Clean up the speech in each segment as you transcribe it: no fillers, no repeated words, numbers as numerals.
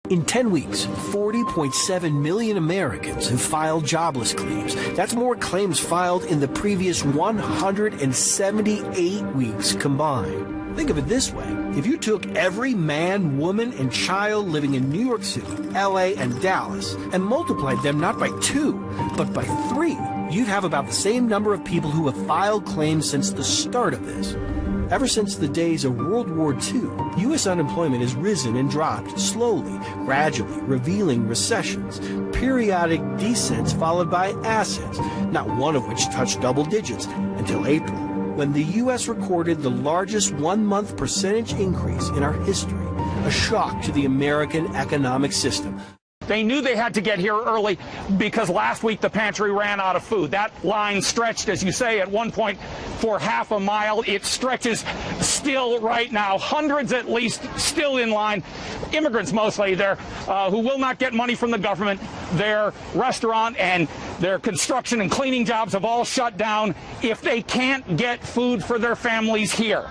In 10 weeks, 40.7 million Americans have filed jobless claims. That's more claims filed in the previous 178 weeks combined. Think of it this way. If you took every man, woman, and child living in New York City, LA, and Dallas and multiplied them not by 2, but by 3, you'd have about the same number of people who have filed claims since the start of this. Ever since the days of World War II, U.S. unemployment has risen and dropped slowly, gradually, revealing recessions, periodic descents followed by ascents, not one of which touched double digits until April, when the U.S. recorded the largest one-month percentage increase in our history, a shock to the American economic system. They knew they had to get here early because last week the pantry ran out of food. That line stretched, as you say, at one point for half a mile. It stretches still right now. Hundreds at least still in line. Immigrants mostly there who will not get money from the government. Their restaurant and their construction and cleaning jobs have all shut down. If they can't get food for their families here,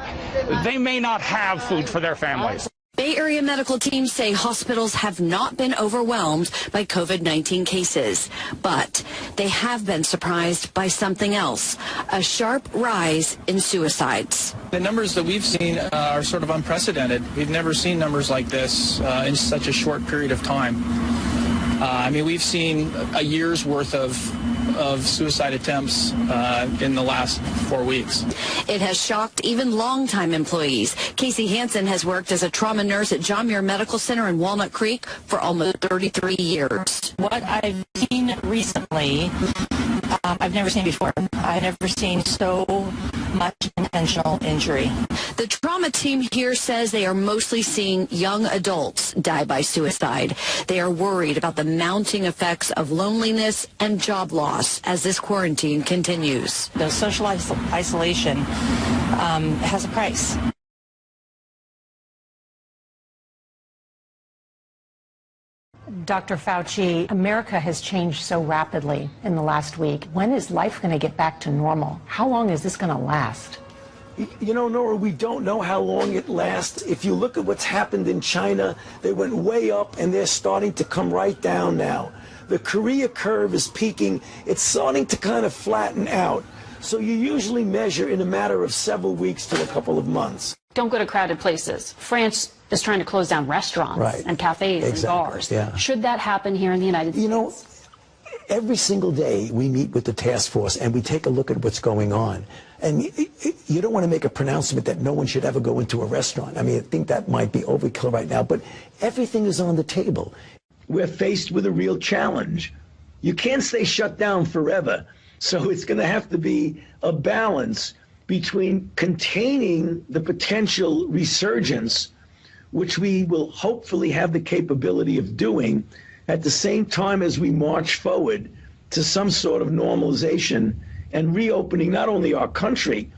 they may not have food for their families. Bay Area medical teams say hospitals have not been overwhelmed by COVID-19 cases, but they have been surprised by something else, a sharp rise in suicides. The numbers that we've seen are sort of unprecedented. We've never seen numbers like this in such a short period of time. I mean, we've seen a year's worth of suicide attempts in the last 4 weeks. It has shocked even longtime employees. Casey Hansen has worked as a trauma nurse at John Muir Medical Center in Walnut Creek for almost 33 years. What I've seen recently, I've never seen before. I've never seen so much intentional injury. The trauma team here says they are mostly seeing young adults die by suicide. They are worried about the mounting effects of loneliness and job loss as this quarantine continues. The social isolation has a price. Dr. Fauci, America has changed so rapidly in the last week. When is life going to get back to normal? How long is this going to last? You know, Nora, we don't know how long it lasts. If you look at what's happened in China, they went way up and they're starting to come right down now. The Korea curve is peaking. It's starting to kind of flatten out. So you usually measure in a matter of several weeks to a couple of months. Don't go to crowded places. France is trying to close down restaurants and cafes and bars. Yeah. Should that happen here in the United States? You know, every single day we meet with the task force and we take a look at what's going on. And you don't want to make a pronouncement that no one should ever go into a restaurant. I mean, I think that might be overkill right now, but everything is on the table. We're faced with a real challenge. You can't stay shut down forever. So it's going to have to be a balance between containing the potential resurgence, which we will hopefully have the capability of doing, at the same time as we march forward to some sort of normalization and reopening not only our country,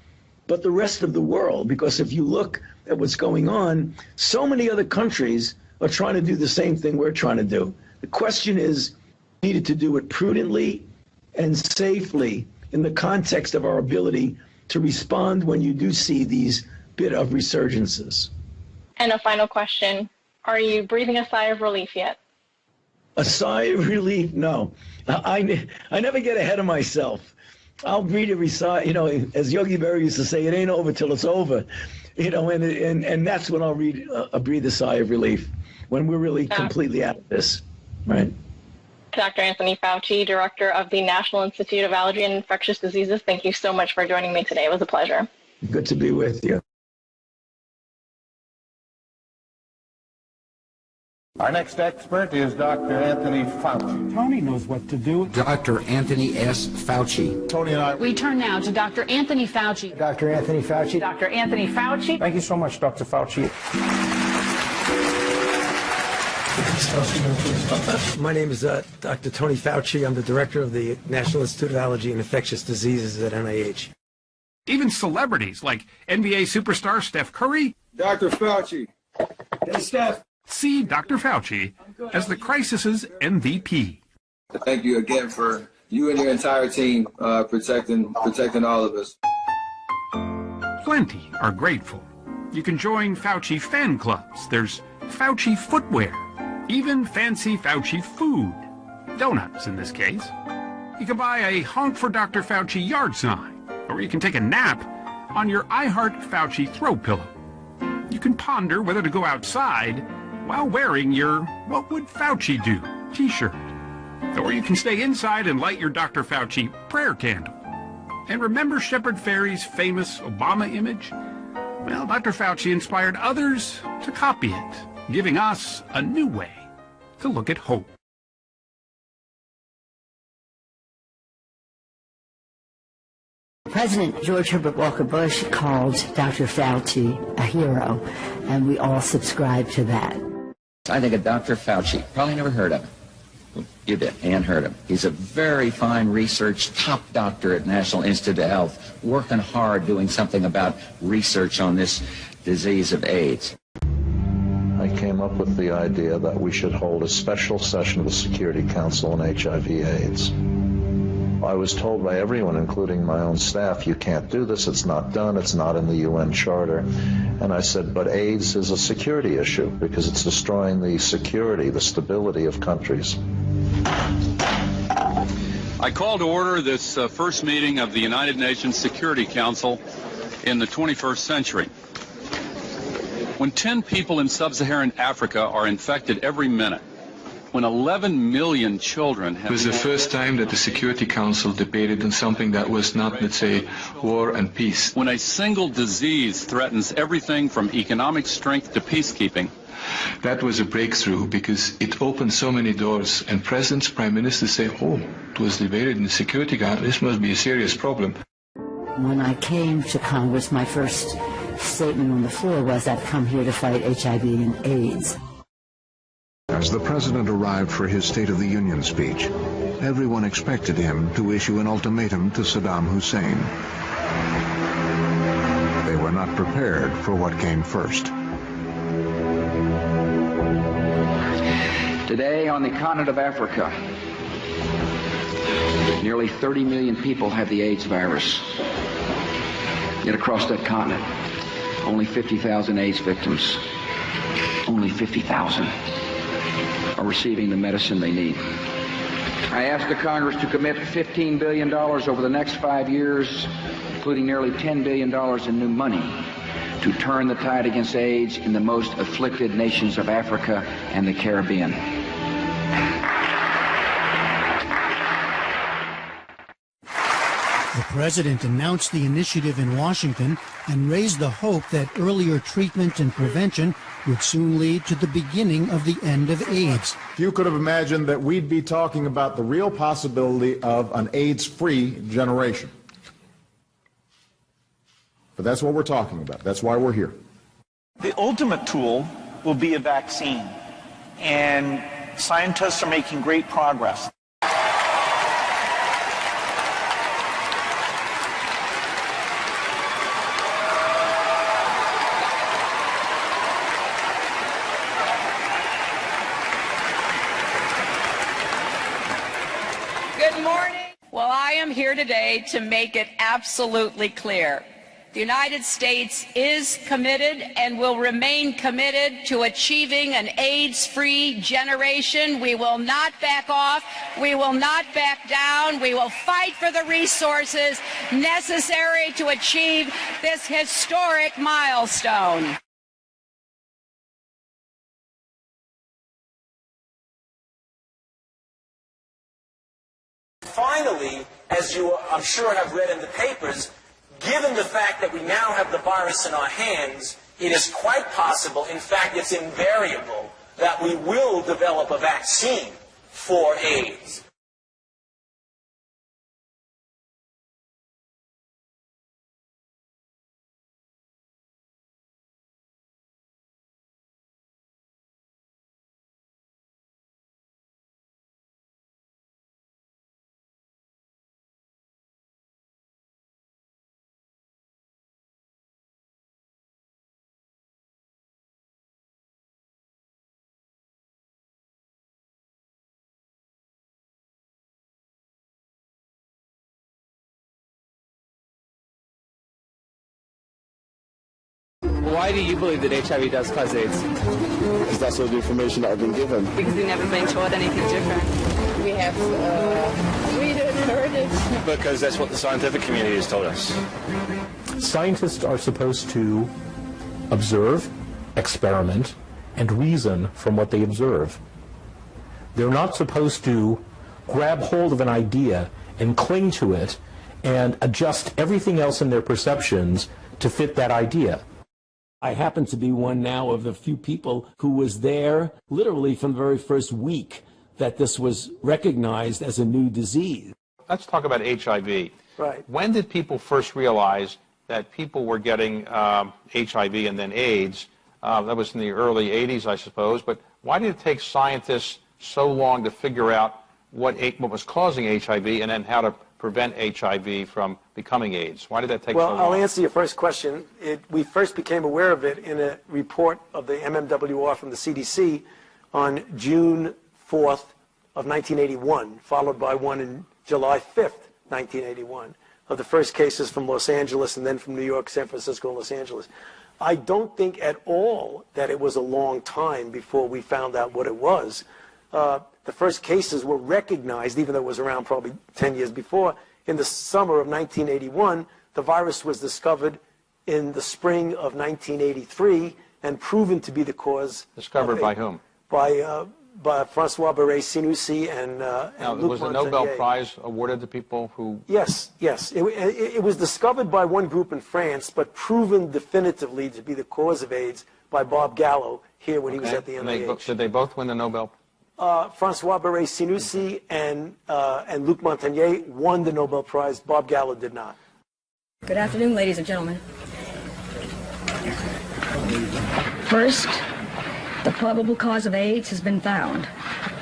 but the rest of the world. Because if you look at what's going on, so many other countries are trying to do the same thing we're trying to do. The question is, we needed to do it prudently and safely in the context of our ability to respond when you do see these bit of resurgences. And a final question, are you breathing a sigh of relief yet? A sigh of relief? No. I never get ahead of myself. I'll breathe every sigh, you know, as Yogi Berra used to say, it ain't over till it's over. You know, and that's when I'll breathe a sigh of relief, when we're really completely out of this, right? Dr. Anthony Fauci, Director of the National Institute of Allergy and Infectious Diseases, thank you so much for joining me today. It was a pleasure. Good to be with you. Our next expert is Dr. Anthony Fauci. Tony knows what to do. Dr. Anthony S. Fauci. Tony and I. We turn now to Dr. Anthony Fauci. Dr. Anthony Fauci. Dr. Anthony Fauci. Thank you so much, Dr. Fauci. My name is Dr. Tony Fauci. I'm the director of the National Institute of Allergy and Infectious Diseases at NIH. Even celebrities like NBA superstar Steph Curry. Dr. Fauci. Hey, Steph. See Dr. Fauci as the crisis's MVP. Thank you again for you and your entire team protecting all of us. Plenty are grateful. You can join Fauci fan clubs. There's Fauci footwear, even fancy Fauci food. Donuts, in this case. You can buy a Honk for Dr. Fauci yard sign, or you can take a nap on your I Heart Fauci throw pillow. You can ponder whether to go outside while wearing your What Would Fauci Do t-shirt. Or you can stay inside and light your Dr. Fauci prayer candle. And remember Shepard Fairey's famous Obama image? Well, Dr. Fauci inspired others to copy it, giving us a new way to look at hope. President George Herbert Walker Bush called Dr. Fauci a hero, and we all subscribe to that. I think of Dr. Fauci. Probably never heard of him. You did. Ann heard him. He's a very fine research, top doctor at National Institute of Health, working hard doing something about research on this disease of AIDS. I came up with the idea that we should hold a special session of the Security Council on HIV/AIDS. I was told by everyone, including my own staff, you can't do this, it's not done, it's not in the UN Charter. And I said, but AIDS is a security issue because it's destroying the security, the stability of countries. I call to order this first meeting of the United Nations Security Council in the 21st century. When 10 people in sub-Saharan Africa are infected every minute, when 11 million children have... It was the first time that the Security Council debated on something that was not, let's say, war and peace. When a single disease threatens everything from economic strength to peacekeeping. That was a breakthrough because it opened so many doors, and presidents, prime ministers say, oh, it was debated in the Security Council, this must be a serious problem. When I came to Congress, my first statement on the floor was I've come here to fight HIV and AIDS. As the president arrived for his State of the Union speech, everyone expected him to issue an ultimatum to Saddam Hussein. They were not prepared for what came first. Today, on the continent of Africa, nearly 30 million people have the AIDS virus. Yet across that continent, only 50,000 AIDS victims, only 50,000 are receiving the medicine they need. I ask the Congress to commit $15 billion over the next 5 years, including nearly $10 billion in new money, to turn the tide against AIDS in the most afflicted nations of Africa and the Caribbean. The president announced the initiative in Washington and raised the hope that earlier treatment and prevention would soon lead to the beginning of the end of AIDS. Few could have imagined that we'd be talking about the real possibility of an AIDS-free generation. But that's what we're talking about. That's why we're here. The ultimate tool will be a vaccine, and scientists are making great progress. Good morning. Well, I am here today to make it absolutely clear. The United States is committed and will remain committed to achieving an AIDS-free generation. We will not back off. We will not back down. We will fight for the resources necessary to achieve this historic milestone. Finally, as you I'm sure have read in the papers, given the fact that we now have the virus in our hands, it is quite possible, in fact it's invariable, that we will develop a vaccine for AIDS. Why do you believe that HIV does cause AIDS? Because that's all the information that I've been given. Because we've never been taught anything different. We have read it, heard it. Because that's what the scientific community has told us. Scientists are supposed to observe, experiment, and reason from what they observe. They're not supposed to grab hold of an idea and cling to it and adjust everything else in their perceptions to fit that idea. I happen to be one now of the few people who was there literally from the very first week that this was recognized as a new disease. Let's talk about HIV. Right. When did people first realize that people were getting HIV and then AIDS? That was in the early 80s, I suppose. But why did it take scientists so long to figure out what was causing HIV and then how to prevent HIV from becoming AIDS? Why did that take so long? Well, I'll answer your first question. We first became aware of it in a report of the MMWR from the CDC on June 4th of 1981, followed by one in July 5th, 1981, of the first cases from Los Angeles and then from New York, San Francisco, and Los Angeles. I don't think at all that it was a long time before we found out what it was. The first cases were recognized, even though it was around probably 10 years before. In the summer of 1981, the virus was discovered in the spring of 1983 and proven to be the cause. Discovered by whom? By Francois Barré-Sinoussi and Luc was the Montagnier. Nobel Prize awarded to people who... Yes, yes. It was discovered by one group in France, but proven definitively to be the cause of AIDS by Bob Gallo here when he was at the NIH. Did they both win the Nobel? Francois Barré-Sinoussi and Luc Montagnier won the Nobel Prize. Bob Gallo did not. Good afternoon, ladies and gentlemen. First, the probable cause of AIDS has been found,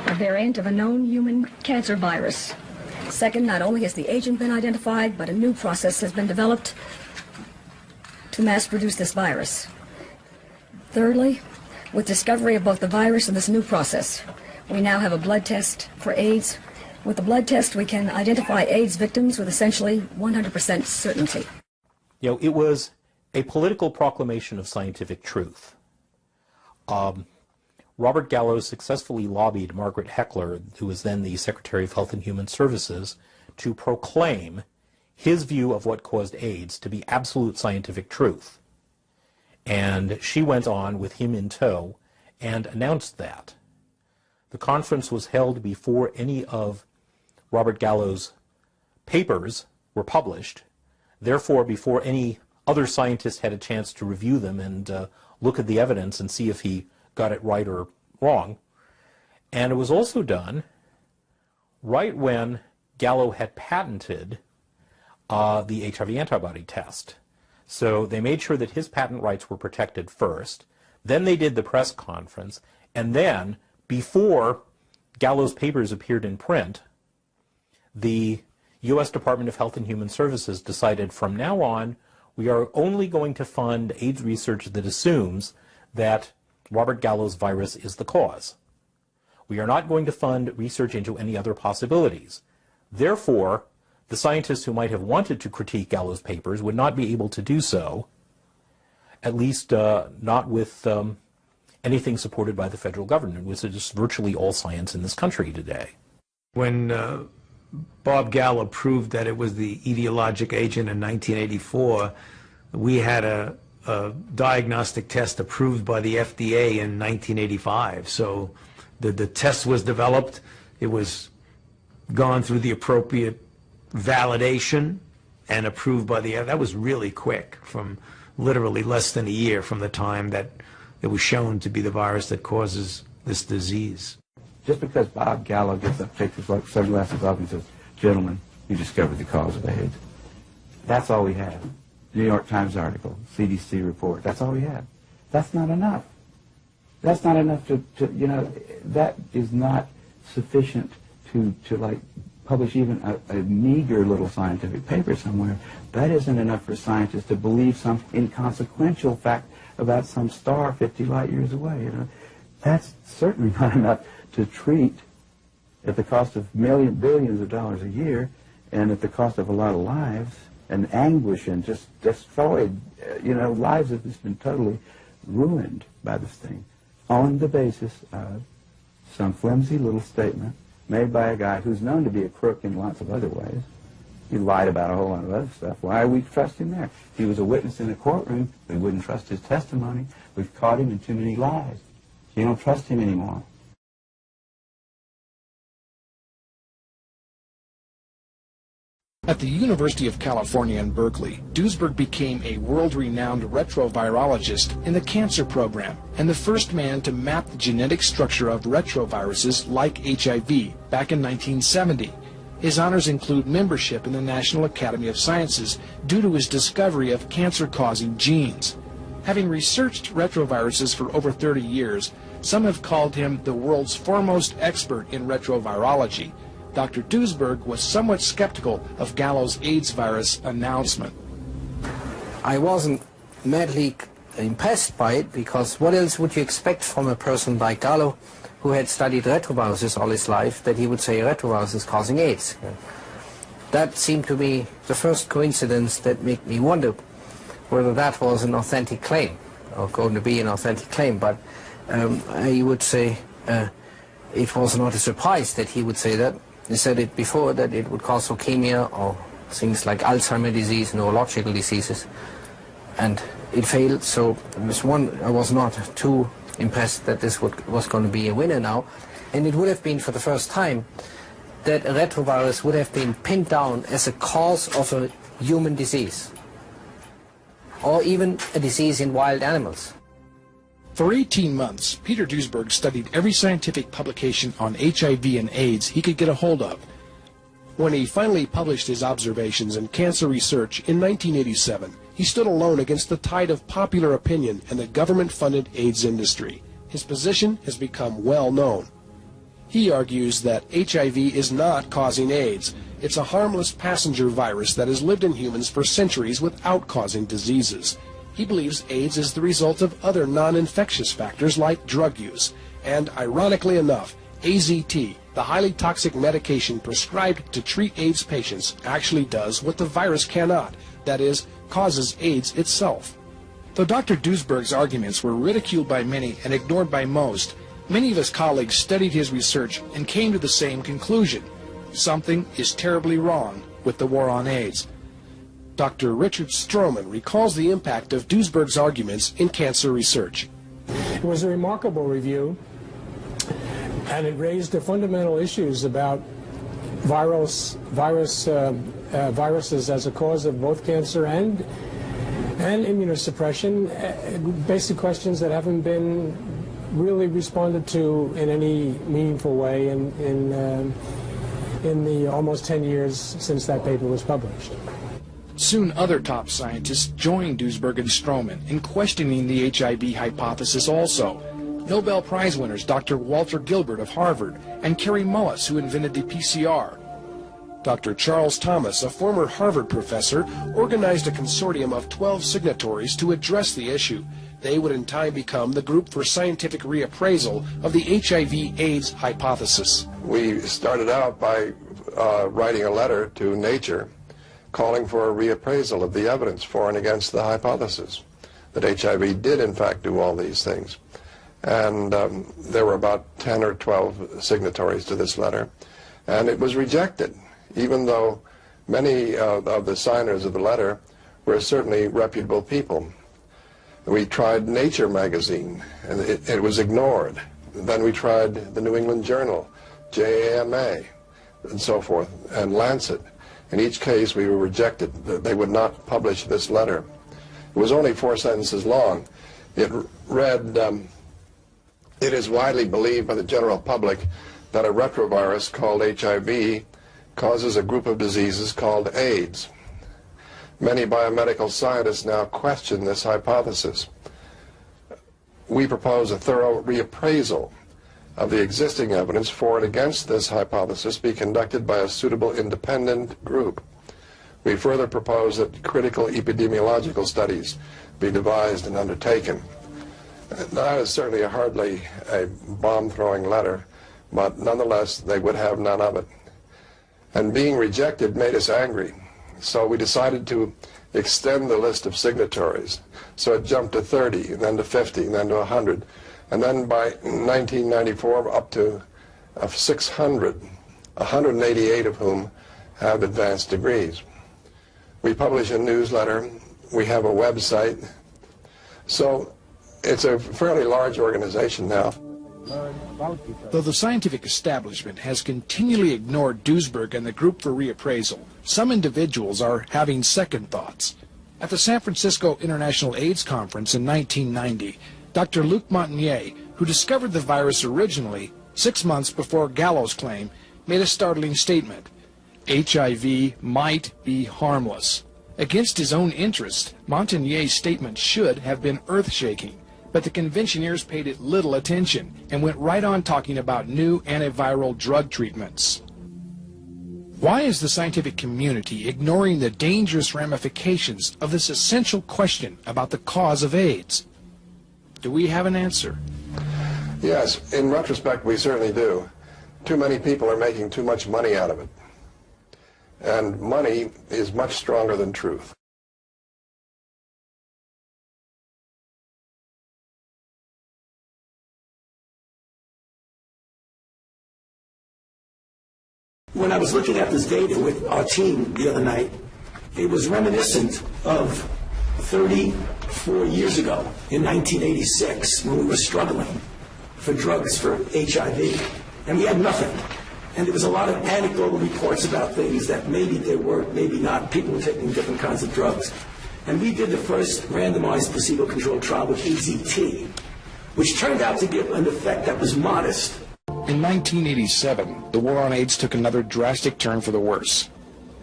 a variant of a known human cancer virus. Second, not only has the agent been identified, but a new process has been developed to mass produce this virus. Thirdly, with discovery of both the virus and this new process, we now have a blood test for AIDS. With the blood test, we can identify AIDS victims with essentially 100% certainty. You know, it was a political proclamation of scientific truth. Robert Gallo successfully lobbied Margaret Heckler, who was then the Secretary of Health and Human Services, to proclaim his view of what caused AIDS to be absolute scientific truth. And she went on with him in tow and announced that. The conference was held before any of Robert Gallo's papers were published, therefore before any other scientist had a chance to review them and look at the evidence and see if he got it right or wrong. And it was also done right when Gallo had patented the HIV antibody test. So they made sure that his patent rights were protected first, then they did the press conference, and then before Gallo's papers appeared in print, the U.S. Department of Health and Human Services decided from now on we are only going to fund AIDS research that assumes that Robert Gallo's virus is the cause. We are not going to fund research into any other possibilities. Therefore, the scientists who might have wanted to critique Gallo's papers would not be able to do so, at least not with anything supported by the federal government, which is virtually all science in this country today. When Bob Gallo proved that it was the etiologic agent in 1984, we had a diagnostic test approved by the FDA in 1985. So the test was developed, it was gone through the appropriate validation and approved by the FDA. That was really quick, from literally less than a year from the time that it was shown to be the virus that causes this disease. Just because Bob Gallo gets up, takes his sunglasses off and says, "Gentlemen, you discovered the cause of AIDS." That's all we have. New York Times article, CDC report, that's all we have. That's not enough. That's not enough to you know, that is not sufficient to like publish even a meager little scientific paper somewhere. That isn't enough for scientists to believe some inconsequential fact about some star 50 light years away. You know, that's certainly not enough to treat at the cost of billions of dollars a year and at the cost of a lot of lives and anguish and just destroyed, lives have just been totally ruined by this thing on the basis of some flimsy little statement made by a guy who's known to be a crook in lots of other ways. He lied about a whole lot of other stuff. Why are we trusting there? If he was a witness in a courtroom, we wouldn't trust his testimony. We've caught him in too many lies. You don't trust him anymore. At the University of California in Berkeley, Duesberg became a world-renowned retrovirologist in the cancer program and the first man to map the genetic structure of retroviruses like HIV back in 1970. His honors include membership in the National Academy of Sciences due to his discovery of cancer-causing genes. Having researched retroviruses for over 30 years, some have called him the world's foremost expert in retrovirology. Dr. Duesberg was somewhat skeptical of Gallo's AIDS virus announcement. I wasn't madly impressed by it, because what else would you expect from a person like Gallo, who had studied retroviruses all his life, that he would say a retrovirus is causing AIDS? That seemed to be the first coincidence that made me wonder whether that was an authentic claim, or going to be an authentic claim. But I would say it was not a surprise that he would say that. He said it before, that it would cause leukemia or things like Alzheimer's disease, neurological diseases, and it failed. So I was not too impressed that this was going to be a winner now, and it would have been for the first time that a retrovirus would have been pinned down as a cause of a human disease, or even a disease in wild animals. For 18 months, Peter Duesberg studied every scientific publication on HIV and AIDS he could get a hold of. When he finally published his observations in Cancer Research in 1987, he stood alone against the tide of popular opinion and the government-funded AIDS industry. His position has become well known. He argues that HIV is not causing AIDS. It's a harmless passenger virus that has lived in humans for centuries without causing diseases. He believes AIDS is the result of other non-infectious factors like drug use. And ironically enough, AZT, the highly toxic medication prescribed to treat AIDS patients, actually does what the virus cannot, that is, causes AIDS itself. Though Dr. Duesberg's arguments were ridiculed by many and ignored by most, many of his colleagues studied his research and came to the same conclusion. Something is terribly wrong with the war on AIDS. Dr. Richard Stroman recalls the impact of Duesberg's arguments in Cancer Research. It was a remarkable review, and it raised the fundamental issues about viruses as a cause of both cancer and immunosuppression, basic questions that haven't been really responded to in any meaningful way in the almost 10 years since that paper was published. Soon other top scientists joined Duesberg and Stroman in questioning the HIV hypothesis also. Nobel Prize winners Dr. Walter Gilbert of Harvard and Kary Mullis, who invented the PCR. Dr. Charles Thomas, a former Harvard professor, organized a consortium of 12 signatories to address the issue. They would in time become the Group for Scientific Reappraisal of the HIV/AIDS hypothesis. We started out by writing a letter to Nature calling for a reappraisal of the evidence for and against the hypothesis that HIV did in fact do all these things. And there were about 10 or 12 signatories to this letter, and it was rejected, even though many of the signers of the letter were certainly reputable people. We tried Nature magazine, and it was ignored. Then we tried the New England Journal, JAMA, and so forth, and Lancet. In each case, we were rejected. They would not publish this letter. It was only 4 sentences long. It read, it is widely believed by the general public that a retrovirus called HIV causes a group of diseases called AIDS. Many biomedical scientists now question this hypothesis. We propose a thorough reappraisal of the existing evidence for and against this hypothesis be conducted by a suitable independent group. We further propose that critical epidemiological studies be devised and undertaken. That is certainly hardly a bomb-throwing letter, but nonetheless they would have none of it. And being rejected made us angry. So we decided to extend the list of signatories. So it jumped to 30, and then to 50, and then to 100. And then by 1994, up to 600, 188 of whom have advanced degrees. We publish a newsletter. We have a website. So it's a fairly large organization now. Though the scientific establishment has continually ignored Duesberg and the Group for Reappraisal, some individuals are having second thoughts. At the San Francisco International AIDS Conference in 1990, Dr. Luc Montagnier, who discovered the virus originally 6 months before Gallo's claim, made a startling statement. HIV might be harmless. Against his own interest, Montagnier's statement should have been earth-shaking. But the conventioneers paid it little attention and went right on talking about new antiviral drug treatments. Why is the scientific community ignoring the dangerous ramifications of this essential question about the cause of AIDS? Do we have an answer? Yes, in retrospect, we certainly do. Too many people are making too much money out of it. And money is much stronger than truth. When I was looking at this data with our team the other night, it was reminiscent of 34 years ago in 1986 when we were struggling for drugs for HIV, and we had nothing. And there was a lot of anecdotal reports about things that maybe they worked, maybe not. People were taking different kinds of drugs. And we did the first randomized placebo-controlled trial with AZT, which turned out to give an effect that was modest. In 1987, the war on AIDS took another drastic turn for the worse.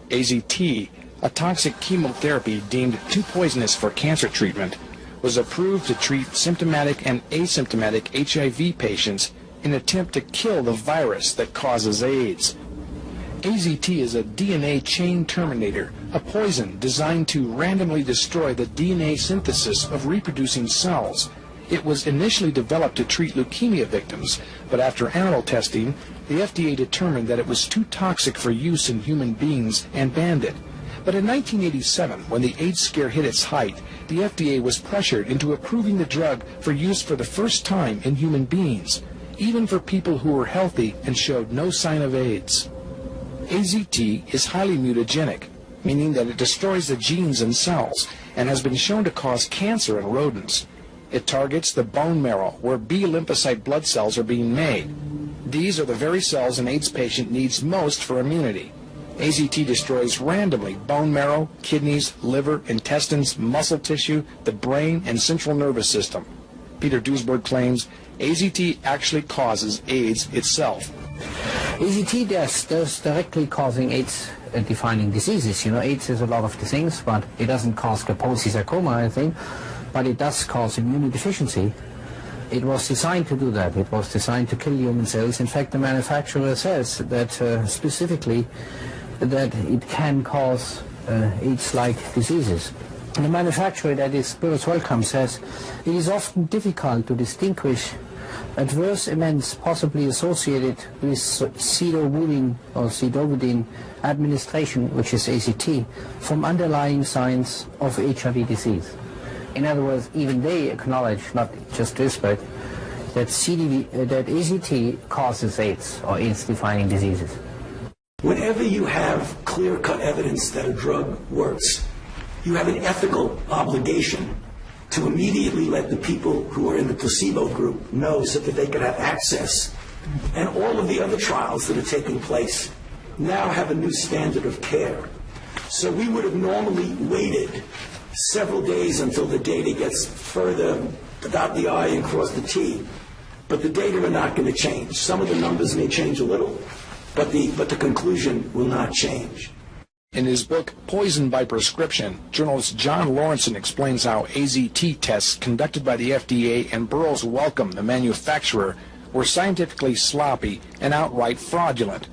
AZT, a toxic chemotherapy deemed too poisonous for cancer treatment, was approved to treat symptomatic and asymptomatic HIV patients in an attempt to kill the virus that causes AIDS. AZT is a DNA chain terminator, a poison designed to randomly destroy the DNA synthesis of reproducing cells. It was initially developed to treat leukemia victims, but after animal testing, the FDA determined that it was too toxic for use in human beings and banned it. But in 1987, when the AIDS scare hit its height, the FDA was pressured into approving the drug for use for the first time in human beings, even for people who were healthy and showed no sign of AIDS. AZT is highly mutagenic, meaning that it destroys the genes in cells and has been shown to cause cancer in rodents. It targets the bone marrow, where B lymphocyte blood cells are being made. These are the very cells an AIDS patient needs most for immunity. AZT destroys randomly bone marrow, kidneys, liver, intestines, muscle tissue, the brain, and central nervous system. Peter Duesberg claims AZT actually causes AIDS itself. AZT does directly causing AIDS-defining diseases. You know, AIDS is a lot of things, but it doesn't cause Kaposi sarcoma or anything. But it does cause immunodeficiency. It was designed to do that. It was designed to kill human cells. In fact, the manufacturer says that specifically that it can cause AIDS-like diseases. And the manufacturer, that is Spirits Wellcome, says it is often difficult to distinguish adverse events possibly associated with pseudovidin or pseudovidin administration, which is AZT, from underlying signs of HIV disease. In other words, even they acknowledge, not just Duesberg, that AZT causes AIDS or AIDS-defining diseases. Whenever you have clear-cut evidence that a drug works, you have an ethical obligation to immediately let the people who are in the placebo group know so that they can have access. And all of the other trials that are taking place now have a new standard of care. So we would have normally waited several days until the data gets further, dot the I and cross the T. But the data are not going to change. Some of the numbers may change a little, but the conclusion will not change. In his book, Poison by Prescription, journalist John Lawrenson explains how AZT tests conducted by the FDA and Burroughs Wellcome, the manufacturer, were scientifically sloppy and outright fraudulent.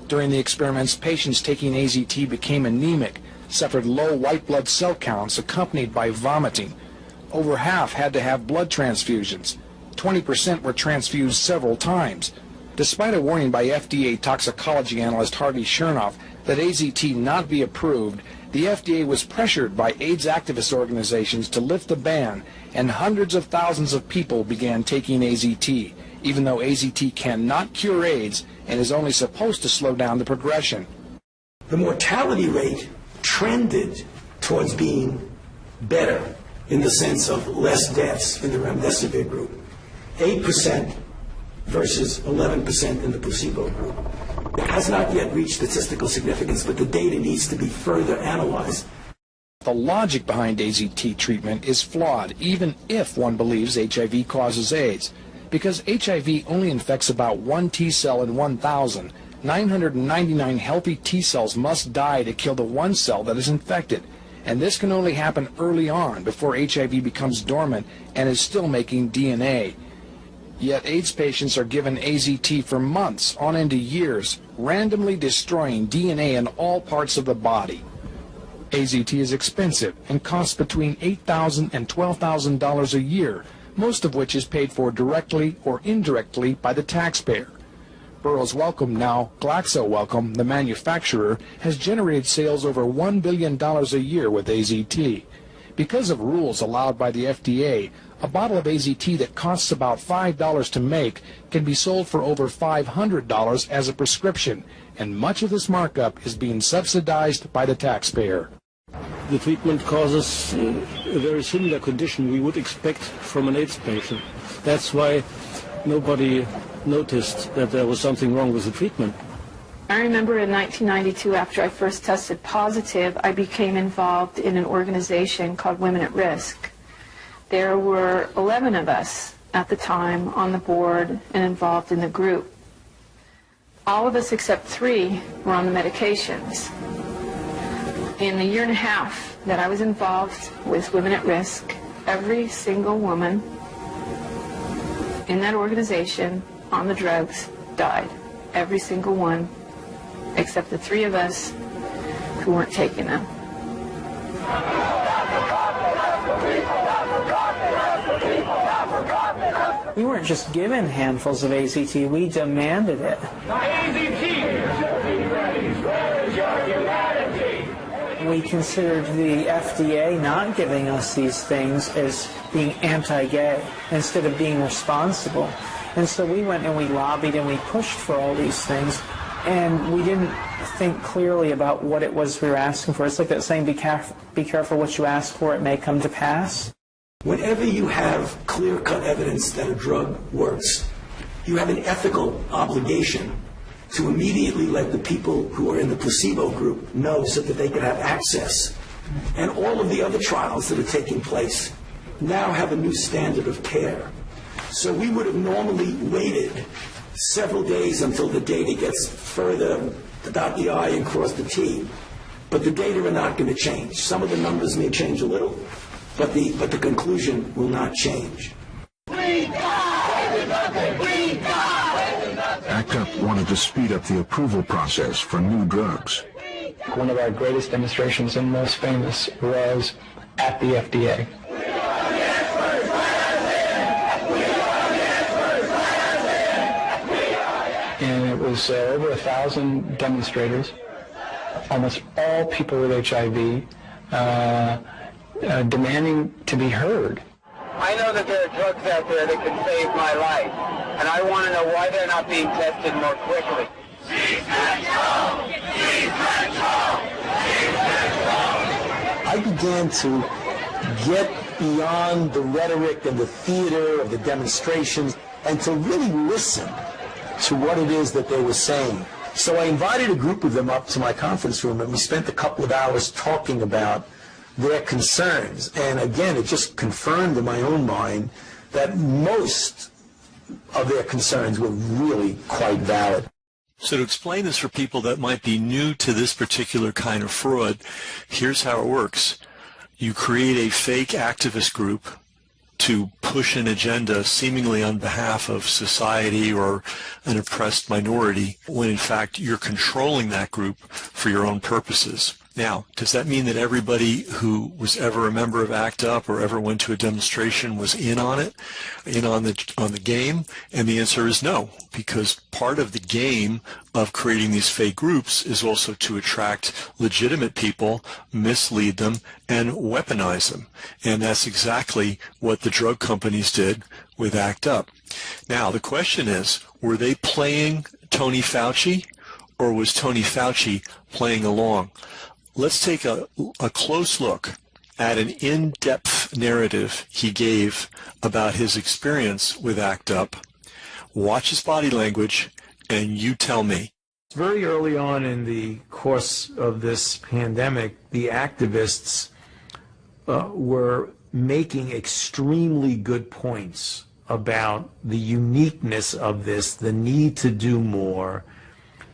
During the experiments, patients taking AZT became anemic, suffered low white blood cell counts accompanied by vomiting. Over half had to have blood transfusions. 20% were transfused several times. Despite a warning by FDA toxicology analyst Harvey Chernoff that AZT not be approved, the FDA was pressured by AIDS activist organizations to lift the ban, and hundreds of thousands of people began taking AZT, even though AZT cannot cure AIDS and is only supposed to slow down the progression. The mortality rate trended towards being better in the sense of less deaths in the remdesivir group. 8% versus 11% in the placebo group. It has not yet reached statistical significance, but the data needs to be further analyzed. The logic behind AZT treatment is flawed, even if one believes HIV causes AIDS, because HIV only infects about 1 T cell in 1,000. 999 healthy T cells must die to kill the 1 cell that is infected, and this can only happen early on before HIV becomes dormant and is still making DNA. Yet AIDS patients are given AZT for months, on into years, randomly destroying DNA in all parts of the body. AZT is expensive and costs between $8,000 and $12,000 a year, most of which is paid for directly or indirectly by the taxpayer. Burroughs Wellcome, now Glaxo Wellcome, the manufacturer, has generated sales over $1 billion a year with AZT. Because of rules allowed by the FDA, a bottle of AZT that costs about $5 to make can be sold for over $500 as a prescription, and much of this markup is being subsidized by the taxpayer. The treatment causes a very similar condition we would expect from an AIDS patient. That's why nobody noticed that there was something wrong with the treatment. I remember in 1992, after I first tested positive, I became involved in an organization called Women at Risk. There were 11 of us at the time on the board and involved in the group. All of us except 3 were on the medications. In the year and a half that I was involved with Women at Risk, every single woman in that organization on the drugs died. Every single one, except the 3 of us who weren't taking them. We weren't just given handfuls of AZT, we demanded it. We considered the FDA not giving us these things as being anti-gay instead of being responsible. And so we went and we lobbied and we pushed for all these things, and we didn't think clearly about what it was we were asking for. It's like that saying, be careful what you ask for, it may come to pass. Whenever you have clear-cut evidence that a drug works, you have an ethical obligation to immediately let the people who are in the placebo group know so that they can have access. And all of the other trials that are taking place now have a new standard of care. So we would have normally waited several days until the data gets further, dot the I and cross the T. But the data are not going to change. Some of the numbers may change a little, but the conclusion will not change. ACT UP wanted to speed up the approval process for new drugs. One of our greatest demonstrations and most famous was at the FDA. And it was over 1,000 demonstrators, almost all people with HIV, demanding to be heard. I know that there are drugs out there that can save my life, and I want to know why they're not being tested more quickly. I began to get beyond the rhetoric and the theater of the demonstrations and to really listen to what it is that they were saying. So I invited a group of them up to my conference room, and we spent a couple of hours talking about their concerns. And again, it just confirmed in my own mind that most of their concerns were really quite valid. So to explain this for people that might be new to this particular kind of fraud, here's how it works. You create a fake activist group to push an agenda seemingly on behalf of society or an oppressed minority, when in fact you're controlling that group for your own purposes. Now, does that mean that everybody who was ever a member of ACT UP or ever went to a demonstration was in on it, in on the game? And the answer is no, because part of the game of creating these fake groups is also to attract legitimate people, mislead them, and weaponize them. And that's exactly what the drug companies did with ACT UP. Now, the question is, were they playing Tony Fauci, or was Tony Fauci playing along? Let's take a close look at an in-depth narrative he gave about his experience with ACT UP. Watch his body language, and you tell me. Very early on in the course of this pandemic, the activists were making extremely good points about the uniqueness of this, the need to do more,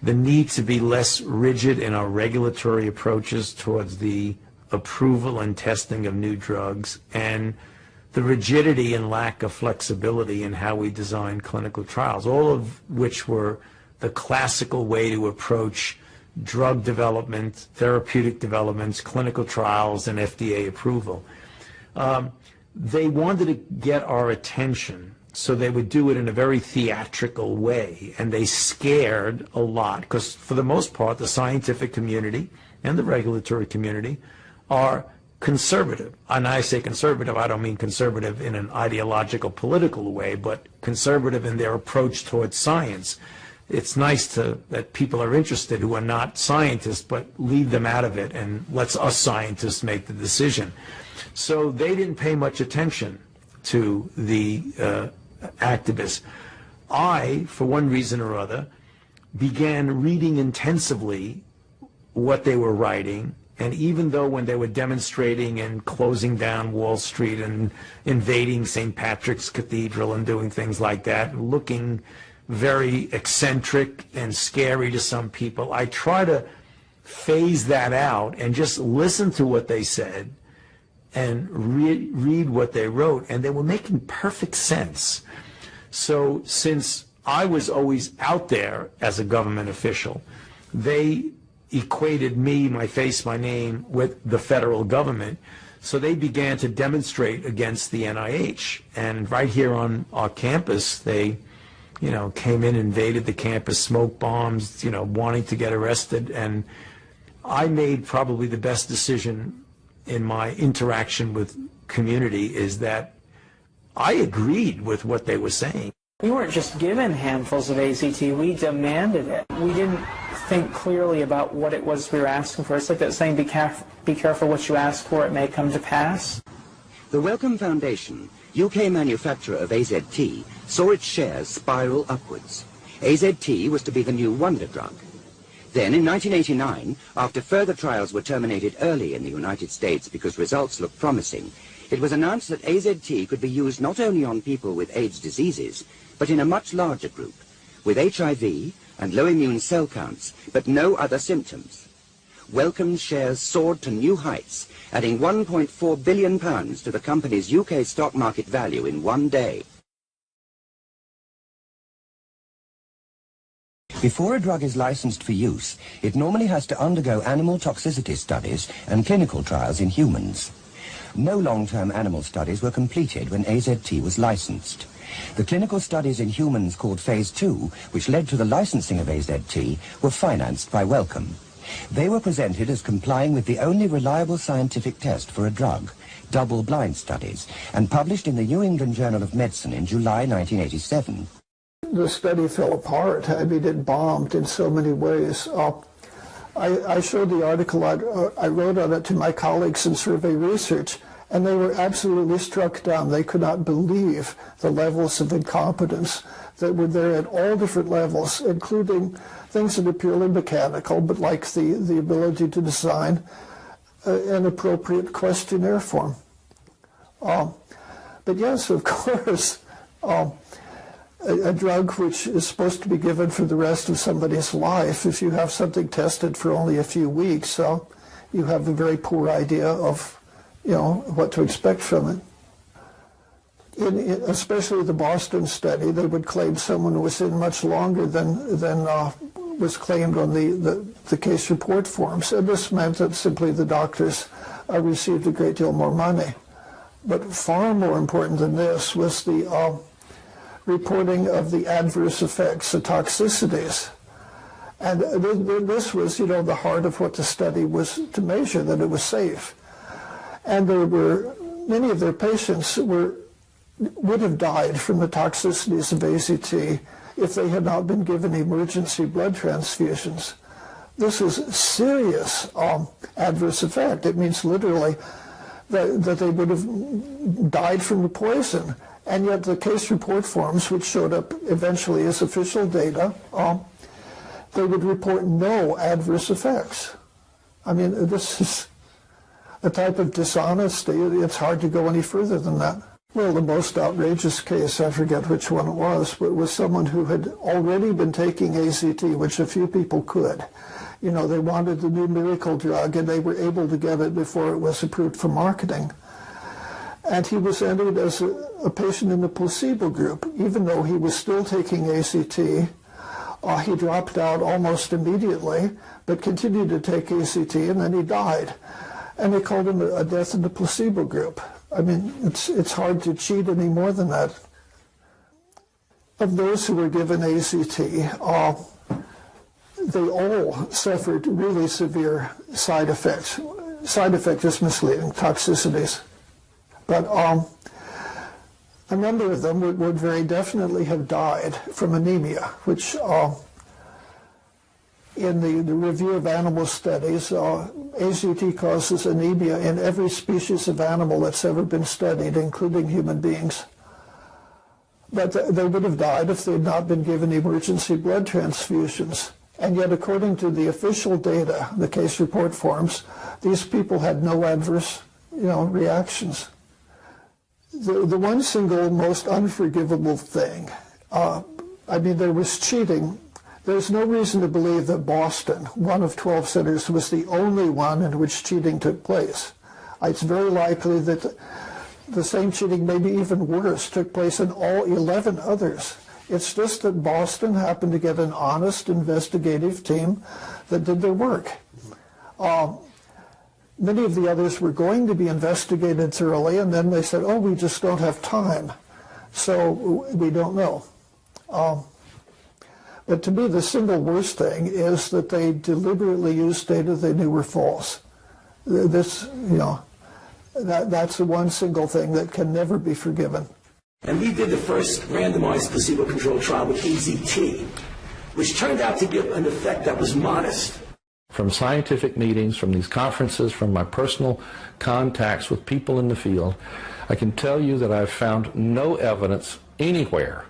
the need to be less rigid in our regulatory approaches towards the approval and testing of new drugs, and the rigidity and lack of flexibility in how we design clinical trials, all of which were the classical way to approach drug development, therapeutic developments, clinical trials, and FDA approval. They wanted to get our attention, so they would do it in a very theatrical way, and they scared a lot, because for the most part, the scientific community and the regulatory community are conservative. And I say conservative, I don't mean conservative in an ideological, political way, but conservative in their approach towards science. It's nice that people are interested who are not scientists, but leave them out of it and lets us scientists make the decision. So they didn't pay much attention to the activists. I, for one reason or other, began reading intensively what they were writing, and even though when they were demonstrating and closing down Wall Street and invading St. Patrick's Cathedral and doing things like that, looking very eccentric and scary to some people, I try to phase that out and just listen to what they said and read what they wrote, and they were making perfect sense. So since I was always out there as a government official, they equated me, my face, my name, with the federal government. So they began to demonstrate against the NIH. And right here on our campus, they, came in, invaded the campus, smoked bombs, wanting to get arrested. And I made probably the best decision in my interaction with community, is that I agreed with what they were saying. We weren't just given handfuls of AZT, we demanded it. We didn't think clearly about what it was we were asking for. It's like that saying, be careful what you ask for, it may come to pass. The Wellcome Foundation, UK manufacturer of AZT, saw its shares spiral upwards. AZT was to be the new wonder drug. Then, in 1989, after further trials were terminated early in the United States because results looked promising, it was announced that AZT could be used not only on people with AIDS diseases, but in a much larger group, with HIV and low immune cell counts, but no other symptoms. Wellcome's shares soared to new heights, adding £1.4 billion to the company's UK stock market value in one day. Before a drug is licensed for use, it normally has to undergo animal toxicity studies and clinical trials in humans. No long-term animal studies were completed when AZT was licensed. The clinical studies in humans called Phase 2, which led to the licensing of AZT, were financed by Wellcome. They were presented as complying with the only reliable scientific test for a drug, double-blind studies, and published in the New England Journal of Medicine in July 1987. The study fell apart. I mean, it bombed in so many ways. I showed the article, I wrote on it to my colleagues in survey research, and they were absolutely struck down. They could not believe the levels of incompetence that were there at all different levels, including things that are purely mechanical, but like the ability to design an appropriate questionnaire form. But yes, of course, a drug which is supposed to be given for the rest of somebody's life, if you have something tested for only a few weeks, you have a very poor idea of, what to expect from it. Especially the Boston study, they would claim someone was in much longer than was claimed on the case report forms, and this meant that simply the doctors received a great deal more money. But far more important than this was the reporting of the adverse effects, the toxicities. And this was, the heart of what the study was to measure, that it was safe. And there were many of their patients would have died from the toxicities of AZT if they had not been given emergency blood transfusions. This is serious adverse effect. It means literally that they would have died from the poison. And yet the case report forms, which showed up eventually as official data, they would report no adverse effects. I mean, this is a type of dishonesty. It's hard to go any further than that. Well, the most outrageous case, I forget which one it was, but it was someone who had already been taking AZT, which a few people could. They wanted the new miracle drug, and they were able to get it before it was approved for marketing. And he was entered as a patient in the placebo group. Even though he was still taking AZT, he dropped out almost immediately, but continued to take AZT, and then he died. And they called him a death in the placebo group. I mean, it's hard to cheat any more than that. Of those who were given AZT, they all suffered really severe side effects. Side effect is misleading, toxicities. But a number of them would very definitely have died from anemia, which in the review of animal studies, AZT causes anemia in every species of animal that's ever been studied, including human beings. But they would have died if they had not been given emergency blood transfusions. And yet, according to the official data, the case report forms, these people had no adverse, reactions. The one single most unforgivable thing, there was cheating. There's no reason to believe that Boston, one of 12 centers, was the only one in which cheating took place. It's very likely that the same cheating, maybe even worse, took place in all 11 others. It's just that Boston happened to get an honest investigative team that did their work. Many of the others were going to be investigated thoroughly, and then they said, we just don't have time, so we don't know. But to me, the single worst thing is that they deliberately used data they knew were false. That's the one single thing that can never be forgiven. And we did the first randomized placebo-controlled trial with AZT, which turned out to give an effect that was modest. From scientific meetings, from these conferences, from my personal contacts with people in the field, I can tell you that I've found no evidence anywhere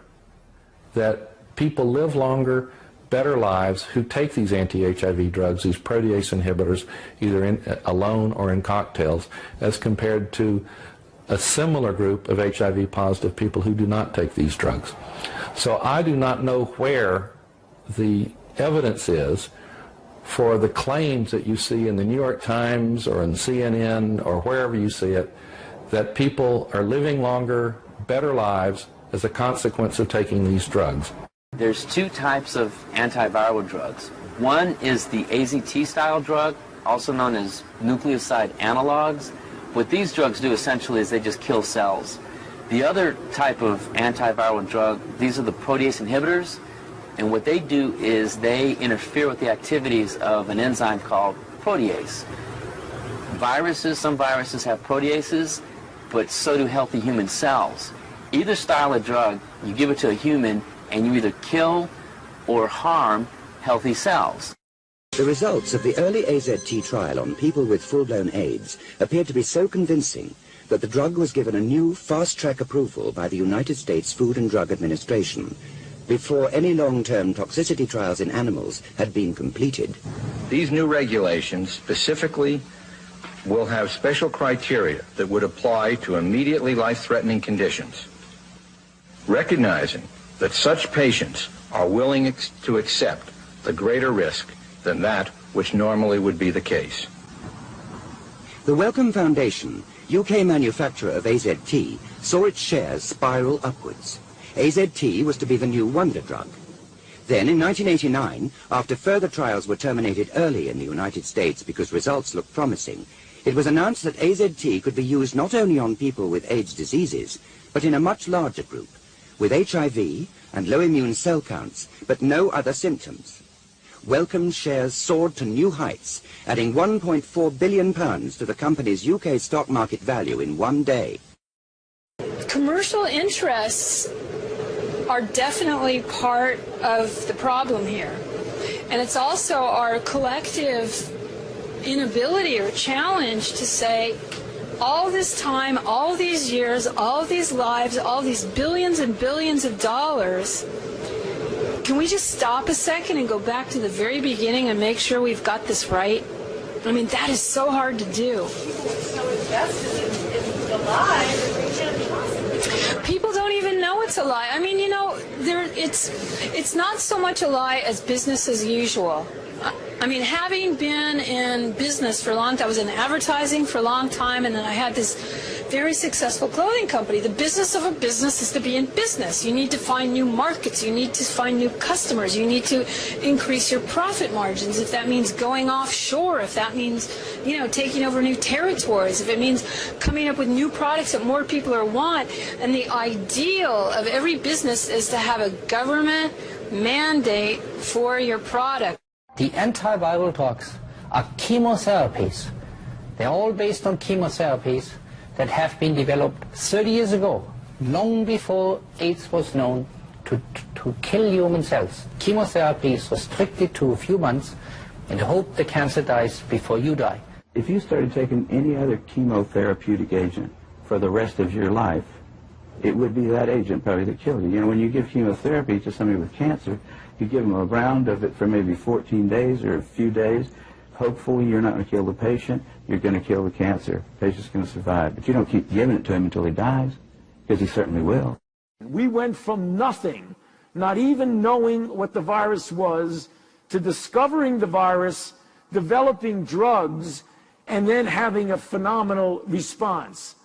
that people live longer, better lives who take these anti-HIV drugs, these protease inhibitors, either alone or in cocktails, as compared to a similar group of HIV-positive people who do not take these drugs. So I do not know where the evidence is for the claims that you see in the New York Times or in CNN or wherever you see it, that people are living longer, better lives as a consequence of taking these drugs. There's two types of antiviral drugs. One is the AZT-style drug, also known as nucleoside analogs. What these drugs do essentially is they just kill cells. The other type of antiviral drug, these are the protease inhibitors, and what they do is they interfere with the activities of an enzyme called protease. Some viruses have proteases, but so do healthy human cells. Either style of drug, you give it to a human, and you either kill or harm healthy cells. The results of the early AZT trial on people with full-blown AIDS appeared to be so convincing that the drug was given a new fast-track approval by the United States Food and Drug Administration before any long-term toxicity trials in animals had been completed. These new regulations specifically will have special criteria that would apply to immediately life-threatening conditions, recognizing that such patients are willing to accept the greater risk than that which normally would be the case. The Wellcome Foundation, UK manufacturer of AZT, saw its shares spiral upwards. AZT was to be the new wonder drug. Then, in 1989, after further trials were terminated early in the United States because results looked promising, it was announced that AZT could be used not only on people with AIDS diseases, but in a much larger group, with HIV and low immune cell counts, but no other symptoms. Wellcome's shares soared to new heights, adding £1.4 billion to the company's UK stock market value in one day. Commercial interests are definitely part of the problem here. And it's also our collective inability or challenge to say, all this time, all these years, all these lives, all these billions and billions of dollars, can we just stop a second and go back to the very beginning and make sure we've got this right? I mean, that is so hard to do. People don't even know it's a lie. I mean, you know, it's not so much a lie as business as usual. I mean, having been in business for a long time, I was in advertising for a long time, and then I had this very successful clothing company. The business of a business is to be in business. You need to find new markets. You need to find new customers. You need to increase your profit margins. If that means going offshore, if that means, you know, taking over new territories, if it means coming up with new products that more people want. And the ideal of every business is to have a government mandate for your product. The antiviral drugs are chemotherapies. They're all based on chemotherapies that have been developed 30 years ago, long before AIDS was known, to kill human cells. Chemotherapy is restricted to a few months and hope the cancer dies before you die. If you started taking any other chemotherapeutic agent for the rest of your life, it would be that agent probably that killed you. You know, when you give chemotherapy to somebody with cancer, you give them a round of it for maybe 14 days or a few days. Hopefully you're not going to kill the patient, you're going to kill the cancer. The patient's going to survive. But you don't keep giving it to him until he dies, because he certainly will. We went from nothing, not even knowing what the virus was, to discovering the virus, developing drugs, and then having a phenomenal response.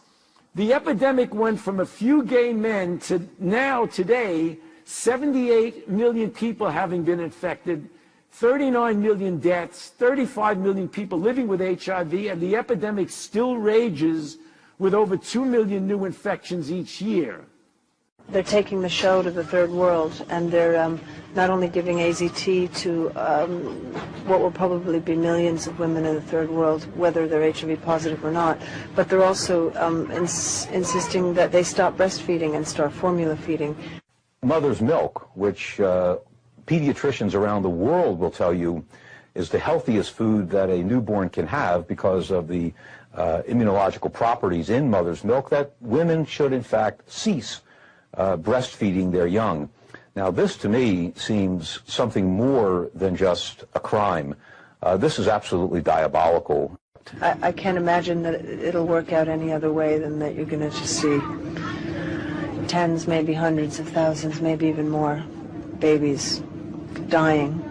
The epidemic went from a few gay men to now, today, 78 million people having been infected, 39 million deaths, 35 million people living with HIV, and the epidemic still rages with over 2 million new infections each year. They're taking the show to the third world, and they're not only giving AZT to what will probably be millions of women in the third world, whether they're HIV positive or not, but they're also insisting that they stop breastfeeding and start formula feeding. Mother's milk, which pediatricians around the world will tell you is the healthiest food that a newborn can have because of the immunological properties in mother's milk, that women should in fact cease breastfeeding their young. Now this to me seems something more than just a crime. This is absolutely diabolical. I can't imagine that it'll work out any other way than that you're going to just see tens, maybe hundreds of thousands, maybe even more babies dying.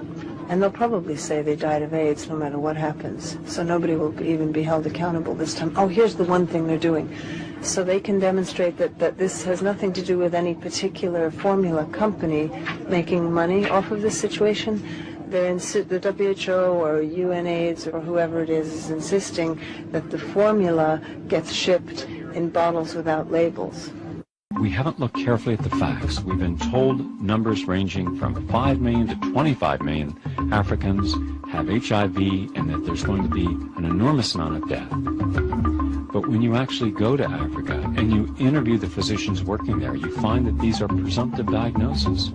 And they'll probably say they died of AIDS no matter what happens. So nobody will even be held accountable this time. Oh, here's the one thing they're doing. So they can demonstrate that this has nothing to do with any particular formula company making money off of this situation. The WHO or UNAIDS or whoever it is insisting that the formula gets shipped in bottles without labels. We haven't looked carefully at the facts. We've been told numbers ranging from 5 million to 25 million Africans have HIV and that there's going to be an enormous amount of death. But when you actually go to Africa and you interview the physicians working there, you find that these are presumptive diagnoses.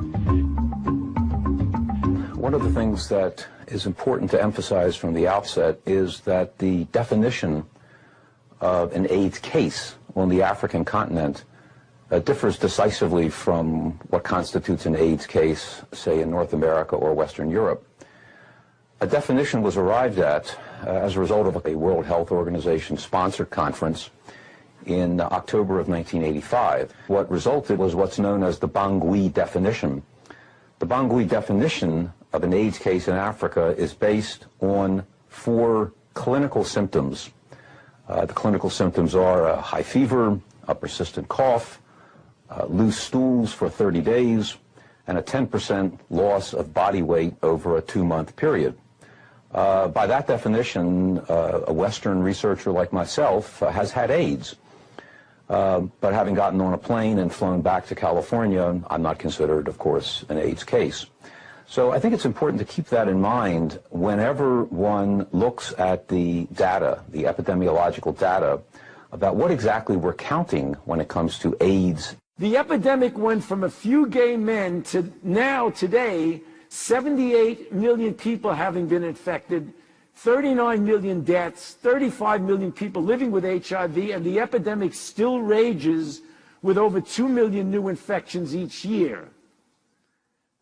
One of the things that is important to emphasize from the outset is that the definition of an AIDS case on the African continent differs decisively from what constitutes an AIDS case, say, in North America or Western Europe. A definition was arrived at as a result of a World Health Organization sponsored conference in October of 1985. What resulted was what's known as the Bangui definition. The Bangui definition of an AIDS case in Africa is based on 4 clinical symptoms. The clinical symptoms are a high fever, a persistent cough, loose stools for 30 days, and a 10% loss of body weight over a 2-month period. By that definition, a Western researcher like myself has had AIDS. But having gotten on a plane and flown back to California, I'm not considered, of course, an AIDS case. So I think it's important to keep that in mind whenever one looks at the data, the epidemiological data, about what exactly we're counting when it comes to AIDS. The epidemic went from a few gay men to now, today, 78 million people having been infected, 39 million deaths, 35 million people living with HIV, and the epidemic still rages with over 2 million new infections each year.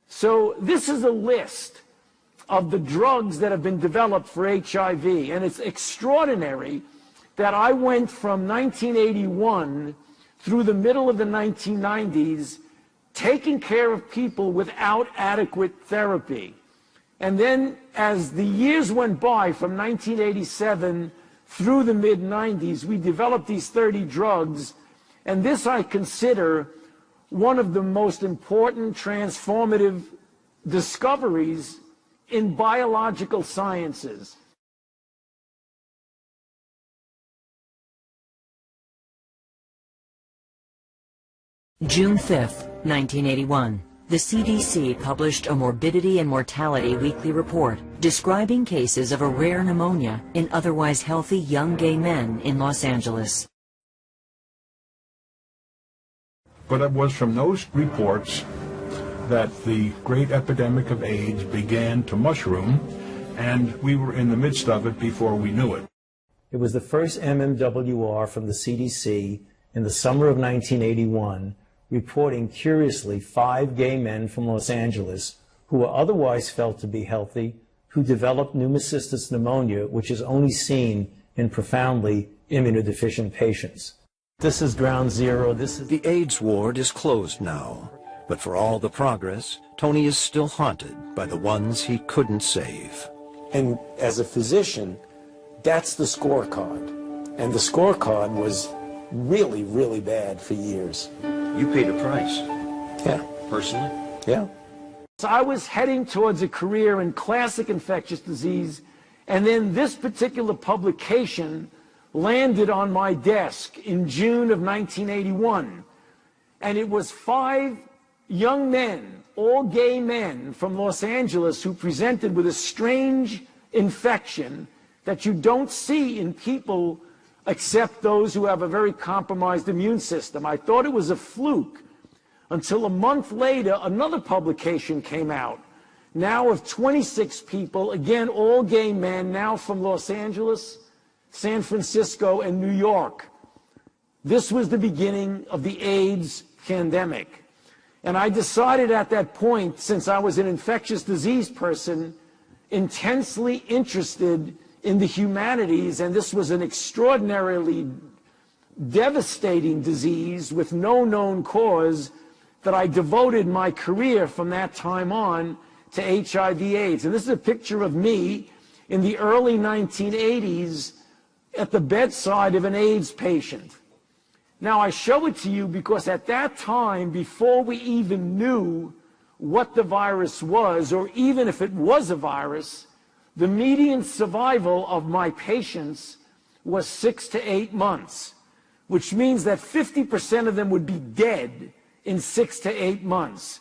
So this is a list of the drugs that have been developed for HIV, and it's extraordinary that I went from 1981 through the middle of the 1990s taking care of people without adequate therapy. And then as the years went by, from 1987 through the mid-90s, we developed these 30 drugs, and this I consider one of the most important transformative discoveries in biological sciences. June 5th, 1981. The CDC published a morbidity and mortality weekly report describing cases of a rare pneumonia in otherwise healthy young gay men in Los Angeles. But it was from those reports that the great epidemic of AIDS began to mushroom, and we were in the midst of it before we knew it. It was the first MMWR from the CDC in the summer of 1981, reporting curiously 5 gay men from Los Angeles who were otherwise felt to be healthy, who developed pneumocystis pneumonia, which is only seen in profoundly immunodeficient patients. This is ground zero. The AIDS ward is closed now, but for all the progress, Tony is still haunted by the ones he couldn't save. And as a physician, that's the scorecard. And the scorecard was really, really bad for years. You paid a price. Yeah. Personally? Yeah. So I was heading towards a career in classic infectious disease, and then this particular publication landed on my desk in June of 1981. And it was 5 young men, all gay men from Los Angeles, who presented with a strange infection that you don't see in people except those who have a very compromised immune system. I thought it was a fluke until a month later another publication came out, now of 26 people, again all gay men, now from Los Angeles, San Francisco, and New York. This was the beginning of the AIDS pandemic. And I decided at that point, since I was an infectious disease person, intensely interested in the humanities, and this was an extraordinarily devastating disease with no known cause, that I devoted my career from that time on to HIV/AIDS. And this is a picture of me in the early 1980s at the bedside of an AIDS patient. Now, I show it to you because at that time, before we even knew what the virus was, or even if it was a virus, the median survival of my patients was 6 to 8 months, which means that 50% of them would be dead in 6 to 8 months.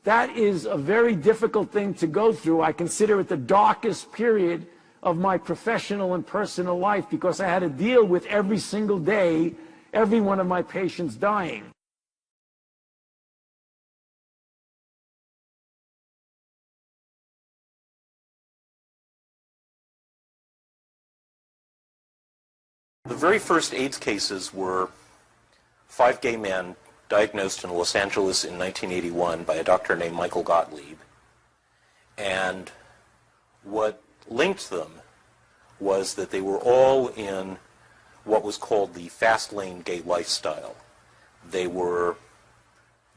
That is a very difficult thing to go through. I consider it the darkest period of my professional and personal life because I had to deal with every single day every one of my patients dying. The very first AIDS cases were 5 gay men diagnosed in Los Angeles in 1981 by a doctor named Michael Gottlieb. And what linked them was that they were all in what was called the fast lane gay lifestyle. They were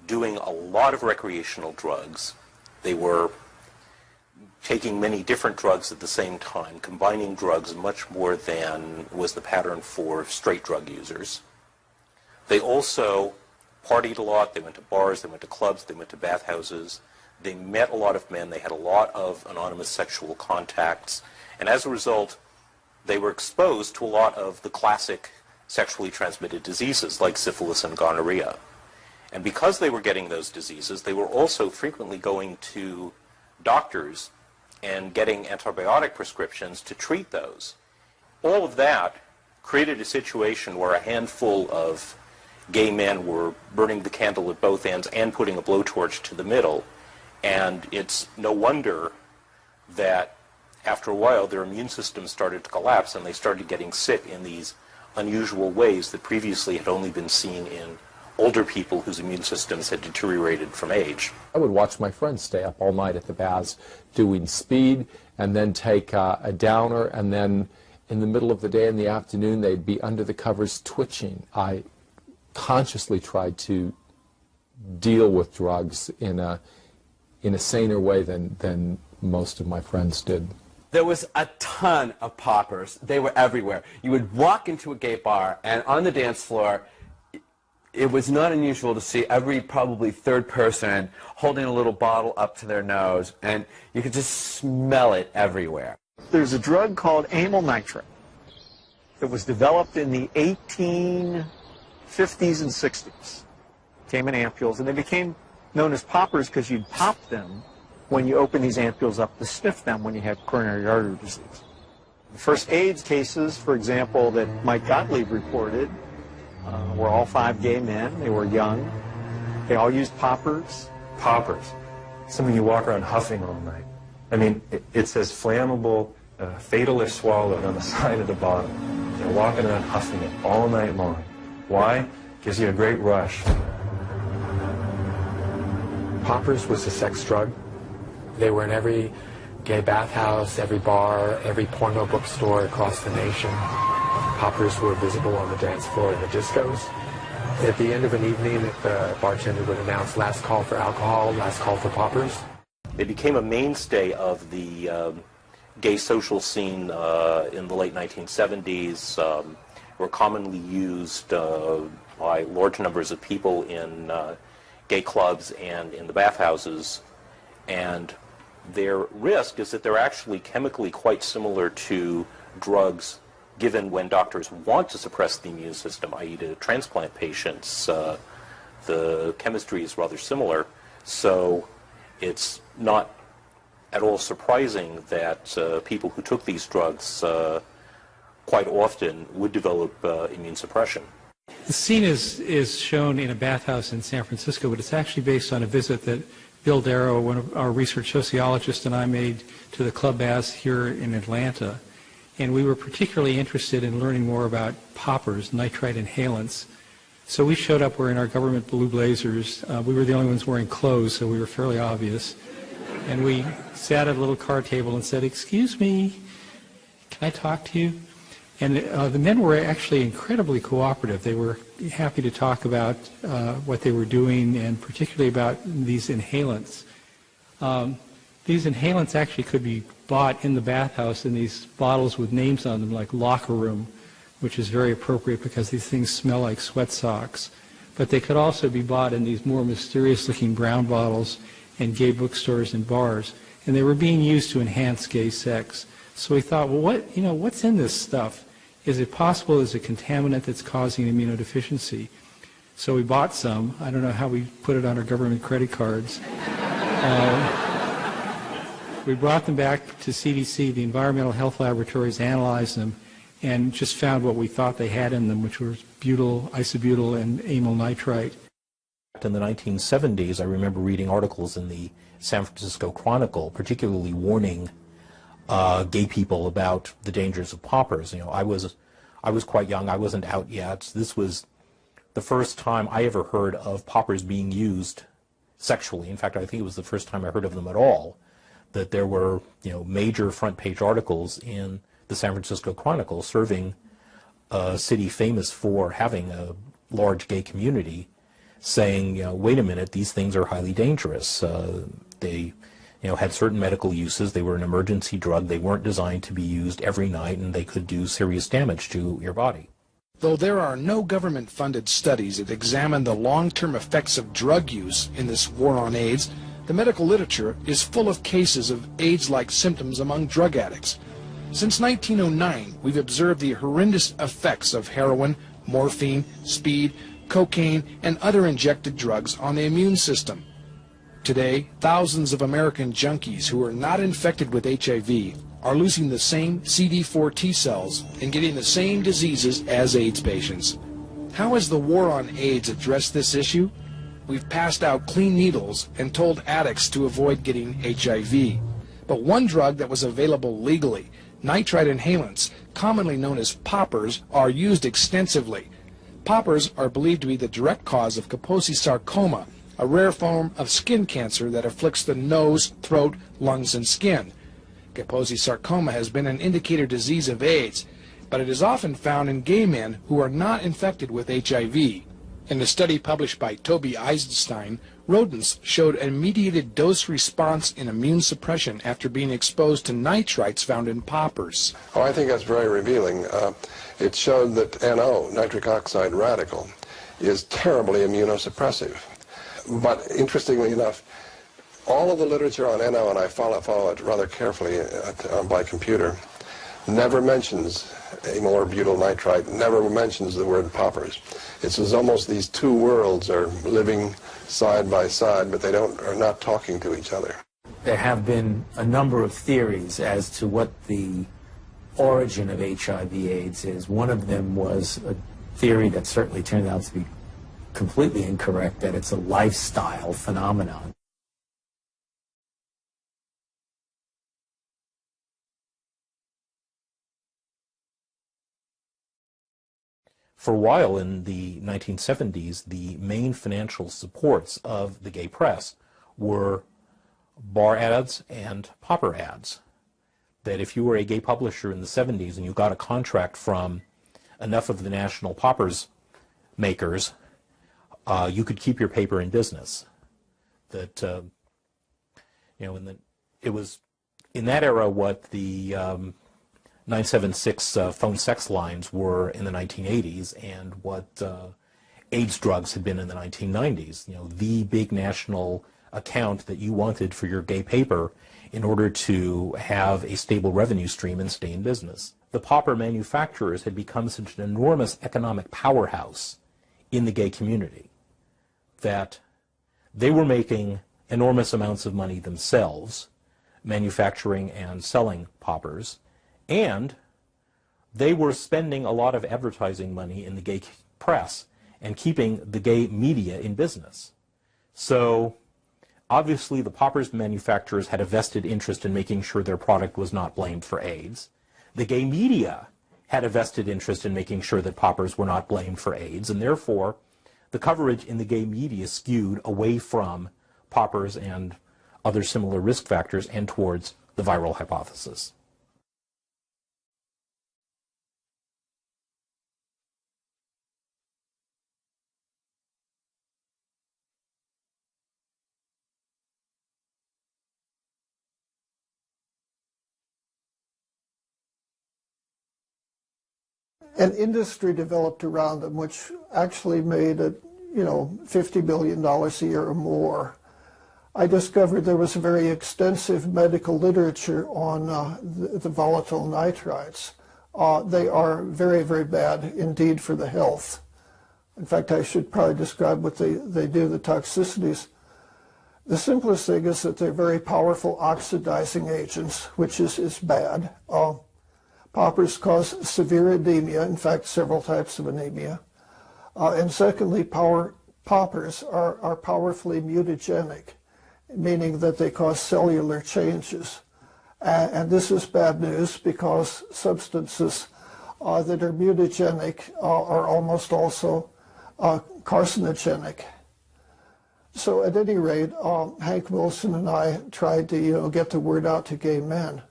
doing a lot of recreational drugs. They were taking many different drugs at the same time, combining drugs much more than was the pattern for straight drug users. They also partied a lot. They went to bars, they went to clubs, they went to bathhouses. They met a lot of men. They had a lot of anonymous sexual contacts. And as a result, they were exposed to a lot of the classic sexually transmitted diseases like syphilis and gonorrhea. And because they were getting those diseases, they were also frequently going to doctors and getting antibiotic prescriptions to treat those. All of that created a situation where a handful of gay men were burning the candle at both ends and putting a blowtorch to the middle. And it's no wonder that after a while their immune systems started to collapse and they started getting sick in these unusual ways that previously had only been seen in older people whose immune systems had deteriorated from age. I would watch my friends stay up all night at the baths doing speed and then take a downer, and then in the middle of the day in the afternoon they'd be under the covers twitching. I consciously tried to deal with drugs in a saner way than most of my friends did. There was a ton of poppers. They were everywhere. You would walk into a gay bar, and on the dance floor, it was not unusual to see every probably third person holding a little bottle up to their nose, and you could just smell it everywhere. There's a drug called amyl nitrate that was developed in the 1850s and 60s. Came in ampules, and they became known as poppers because you'd pop them when you open these ampules up to sniff them when you had coronary artery disease. The first AIDS cases, for example, that Mike Gottlieb reported were all 5 gay men. They were young. They all used poppers. Poppers, something you walk around huffing all night. I mean, it says flammable, fatal if swallowed on the side of the bottle. They're walking around huffing it all night long. Why? Gives you a great rush. Poppers was a sex drug. They were in every gay bathhouse, every bar, every porno bookstore across the nation. Poppers were visible on the dance floor in the discos. At the end of an evening, the bartender would announce last call for alcohol, last call for poppers. They became a mainstay of the gay social scene in the late 1970s, were commonly used by large numbers of people in gay clubs and in the bathhouses. And their risk is that they're actually chemically quite similar to drugs given when doctors want to suppress the immune system, i.e. to transplant patients. The chemistry is rather similar, so it's not at all surprising that people who took these drugs quite often would develop immune suppression. The scene is shown in a bathhouse in San Francisco, but it's actually based on a visit that Bill Darrow, one of our research sociologists, and I made to the club baths here in Atlanta. And we were particularly interested in learning more about poppers, nitrite inhalants. So we showed up wearing our government blue blazers. We were the only ones wearing clothes, so we were fairly obvious. And we sat at a little card table and said, "Excuse me, can I talk to you?" And the men were actually incredibly cooperative. They were happy to talk about what they were doing, and particularly about these inhalants. These inhalants actually could be bought in the bathhouse in these bottles with names on them, like Locker Room, which is very appropriate because these things smell like sweat socks. But they could also be bought in these more mysterious-looking brown bottles in gay bookstores and bars, and they were being used to enhance gay sex. So we thought, well, what's in this stuff? Is it possible it's a contaminant that's causing immunodeficiency? So we bought some. I don't know how we put it on our government credit cards. We brought them back to CDC. The environmental health laboratories analyzed them and just found what we thought they had in them, which was butyl, isobutyl, and amyl nitrite. In the 1970s, I remember reading articles in the San Francisco Chronicle, particularly warning gay people about the dangers of poppers. I was quite young. I wasn't out yet. This was the first time I ever heard of poppers being used sexually. In fact, I think it was the first time I heard of them at all. That there were, major front-page articles in the San Francisco Chronicle serving a city famous for having a large gay community, saying, wait a minute, these things are highly dangerous. They, had certain medical uses. They were an emergency drug. They weren't designed to be used every night, and they could do serious damage to your body. Though there are no government-funded studies that examine the long-term effects of drug use in this war on AIDS, The medical literature is full of cases of AIDS-like symptoms among drug addicts. Since 1909, we've observed the horrendous effects of heroin, morphine, speed, cocaine, and other injected drugs on the immune system. Today, thousands of American junkies who are not infected with HIV are losing the same CD4 T cells and getting the same diseases as AIDS patients. How has the war on AIDS addressed this issue? We've passed out clean needles and told addicts to avoid getting HIV. But one drug that was available legally, nitrite inhalants, commonly known as poppers, are used extensively. Poppers are believed to be the direct cause of Kaposi sarcoma, a rare form of skin cancer that afflicts the nose, throat, lungs, and skin. Kaposi sarcoma has been an indicator disease of AIDS, but it is often found in gay men who are not infected with HIV. In a study published by Toby Eisenstein, rodents showed a mediated dose response in immune suppression after being exposed to nitrites found in poppers. Oh, I think that's very revealing. It showed that NO, nitric oxide radical, is terribly immunosuppressive. But interestingly enough, all of the literature on NO, and I follow it rather carefully by computer, never mentions amyl butyl nitrite, never mentions the word poppers. It's as almost these two worlds are living side by side, but they are not talking to each other. There have been a number of theories as to what the origin of HIV/AIDS is. One of them was a theory that certainly turned out to be completely incorrect, that it's a lifestyle phenomenon. For a while in the 1970s, the main financial supports of the gay press were bar ads and popper ads. That if you were a gay publisher in the 70s and you got a contract from enough of the national poppers makers, you could keep your paper in business. That it was in that era what the 976 phone sex lines were in the 1980s, and what AIDS drugs had been in the 1990s. The big national account that you wanted for your gay paper in order to have a stable revenue stream and stay in business. The popper manufacturers had become such an enormous economic powerhouse in the gay community that they were making enormous amounts of money themselves, manufacturing and selling poppers, and they were spending a lot of advertising money in the gay press and keeping the gay media in business. So obviously the poppers manufacturers had a vested interest in making sure their product was not blamed for AIDS. The gay media had a vested interest in making sure that poppers were not blamed for AIDS, and therefore the coverage in the gay media skewed away from poppers and other similar risk factors and towards the viral hypothesis. An industry developed around them which actually made it, $50 billion a year or more. I discovered there was a very extensive medical literature on the volatile nitrites. They are very, very bad indeed for the health. In fact, I should probably describe what they do, the toxicities. The simplest thing is that they're very powerful oxidizing agents, which is bad. Poppers cause severe anemia, in fact, several types of anemia. And secondly, poppers are powerfully mutagenic, meaning that they cause cellular changes. And this is bad news because substances that are mutagenic are almost also carcinogenic. So at any rate, Hank Wilson and I tried to get the word out to gay men.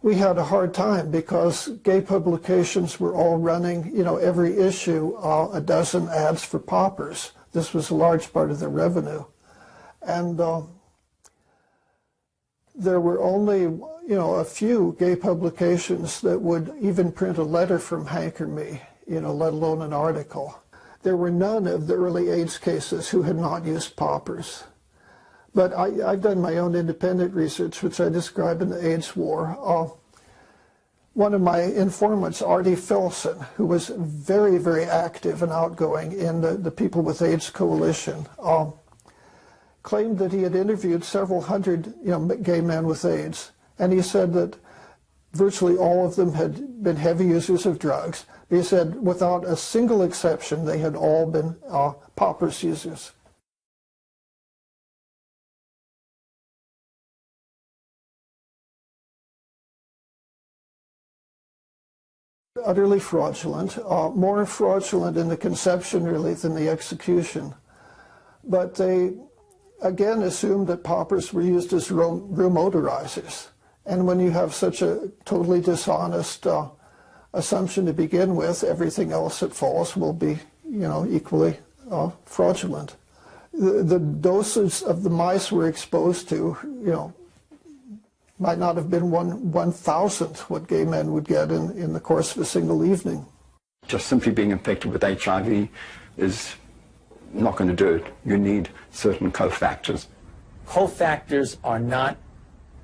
We had a hard time because gay publications were all running, every issue, a dozen ads for poppers. This was a large part of their revenue. And there were only, a few gay publications that would even print a letter from Hank or me, let alone an article. There were none of the early AIDS cases who had not used poppers. But I've done my own independent research, which I describe in the AIDS War. One of my informants, Artie Filson, who was very, very active and outgoing in the People with AIDS Coalition, claimed that he had interviewed several hundred gay men with AIDS, and he said that virtually all of them had been heavy users of drugs. He said without a single exception, they had all been poppers users. Utterly fraudulent, more fraudulent in the conception really than the execution. But they again assumed that poppers were used as room motorizers. And when you have such a totally dishonest assumption to begin with, everything else that follows will be, equally fraudulent. The doses of the mice were exposed to, might not have been 1/1000th what gay men would get in the course of a single evening. Just simply being infected with HIV is not going to do it. You need certain cofactors. Cofactors are not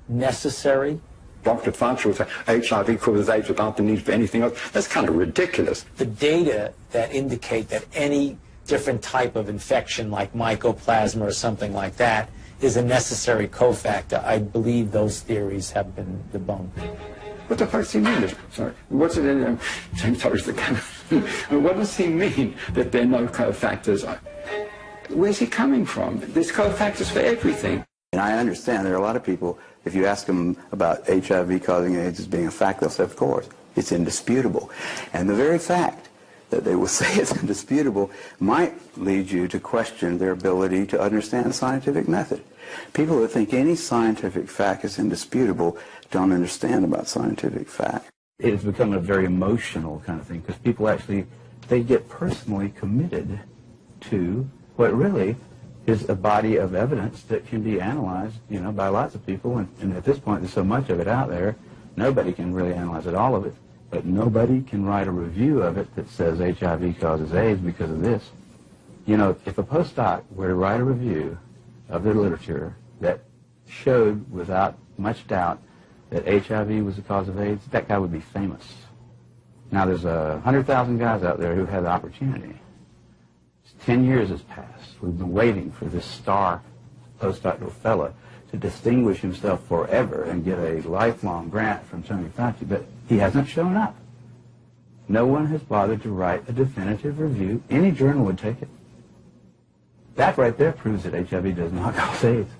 necessary. Dr. Fauci would say HIV causes AIDS without the need for anything else. That's kind of ridiculous. The data that indicate that any different type of infection like mycoplasma or something like that is a necessary cofactor. I believe those theories have been debunked. What the fuck does he mean? Sorry. What's it in James Torres the kind of, what does he mean that there are no cofactors? Where's he coming from? There's cofactors for everything. And I understand there are a lot of people, if you ask them about HIV causing AIDS as being a fact, they'll say, of course, it's indisputable. And the very fact that they will say it's indisputable might lead you to question their ability to understand the scientific method. People who think any scientific fact is indisputable don't understand about scientific fact. It has become a very emotional kind of thing because people actually, they get personally committed to what really is a body of evidence that can be analyzed, by lots of people. And at this point, there's so much of it out there, nobody can really analyze it, all of it. But nobody can write a review of it that says HIV causes AIDS because of this. If a postdoc were to write a review of the literature that showed without much doubt that HIV was the cause of AIDS, that guy would be famous. Now, there's 100,000 guys out there who have the opportunity. 10 years has passed. We've been waiting for this star postdoctoral fellow to distinguish himself forever and get a lifelong grant from Tony Fauci, but he hasn't shown up. No one has bothered to write a definitive review. Any journal would take it. That right there proves that HIV does not cause AIDS.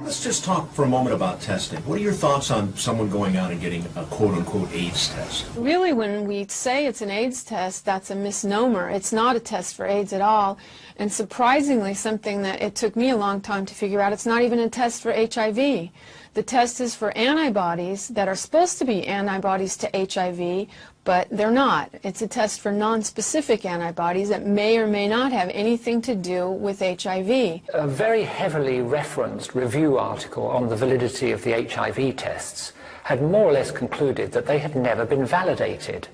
Let's just talk for a moment about testing. What are your thoughts on someone going out and getting a quote-unquote AIDS test? Really, when we say it's an AIDS test, that's a misnomer. It's not a test for AIDS at all. And surprisingly, something that it took me a long time to figure out, it's not even a test for HIV. The test is for antibodies that are supposed to be antibodies to HIV, but they're not. It's a test for non-specific antibodies that may or may not have anything to do with HIV. A very heavily referenced review article on the validity of the HIV tests had more or less concluded that they had never been validated.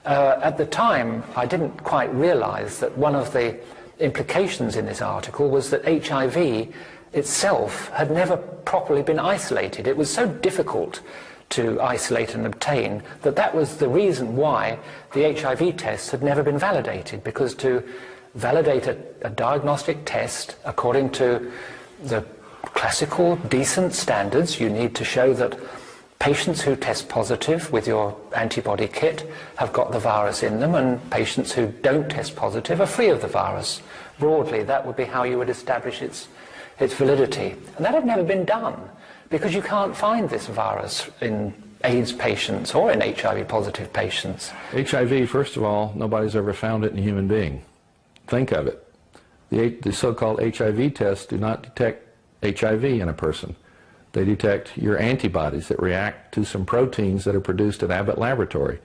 At the time, I didn't quite realize that one of the implications in this article was that HIV itself had never properly been isolated. It was so difficult to isolate and obtain that was the reason why the HIV tests had never been validated, because to validate a diagnostic test according to the classical decent standards, you need to show that patients who test positive with your antibody kit have got the virus in them, and patients who don't test positive are free of the virus. Broadly, that would be how you would establish its validity. And that had never been done, because you can't find this virus in AIDS patients or in HIV positive patients. HIV, first of all, nobody's ever found it in a human being. Think of it. The so-called HIV tests do not detect HIV in a person. They detect your antibodies that react to some proteins that are produced at Abbott Laboratory.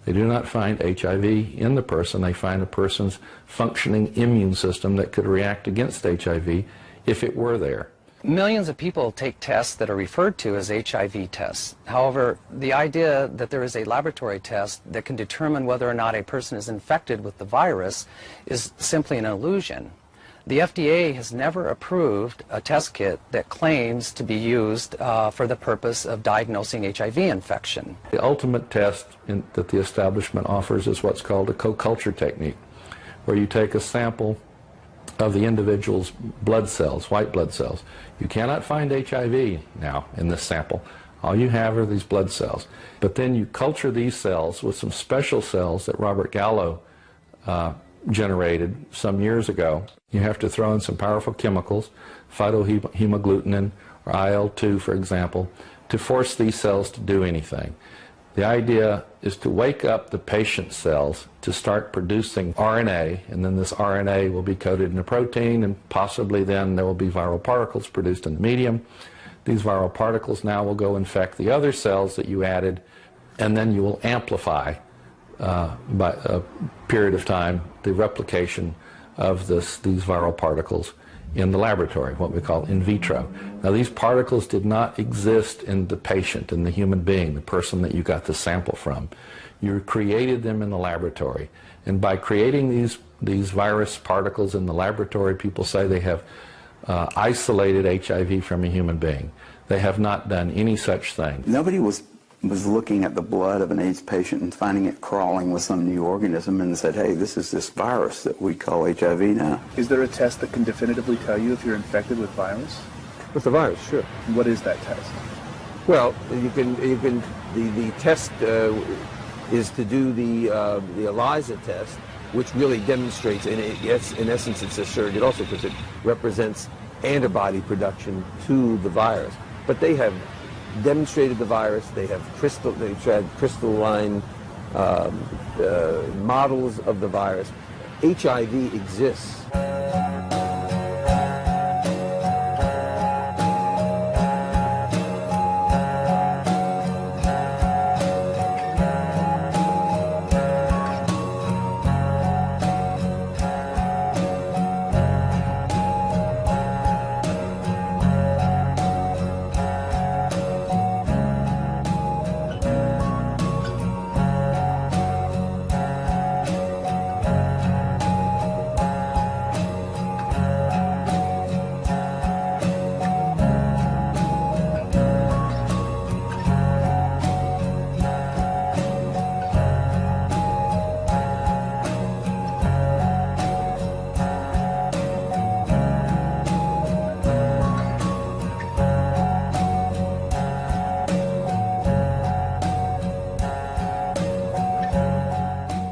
They do not find HIV in the person. They find a person's functioning immune system that could react against HIV if it were there. Millions of people take tests that are referred to as HIV tests. However, the idea that there is a laboratory test that can determine whether or not a person is infected with the virus is simply an illusion. The FDA has never approved a test kit that claims to be used for the purpose of diagnosing HIV infection. The ultimate test that the establishment offers is what's called a co-culture technique, where you take a sample of the individual's blood cells, white blood cells. You cannot find HIV now in this sample. All you have are these blood cells. But then you culture these cells with some special cells that Robert Gallo generated some years ago. You have to throw in some powerful chemicals, phytohemagglutinin or IL-2, for example, to force these cells to do anything. The idea is to wake up the patient cells to start producing RNA, and then this RNA will be coated in a protein, and possibly then there will be viral particles produced in the medium. These viral particles now will go infect the other cells that you added, and then you will amplify by a period of time the replication of these viral particles in the laboratory, what we call in vitro. Now, these particles did not exist in the patient, in the human being, the person that you got the sample from. You created them in the laboratory. And by creating these virus particles in the laboratory, people say they have isolated HIV from a human being. They have not done any such thing. Nobody was looking at the blood of an AIDS patient and finding it crawling with some new organism and said, hey, this is this virus that we call HIV now. Is there a test that can definitively tell you if you're infected with virus? With the virus, sure. What is that test? Well, the test is to do the ELISA test, which really demonstrates, and in essence it's a surrogate also because it represents antibody production to the virus. But they have demonstrated the virus. They've had crystalline models of the virus. HIV exists.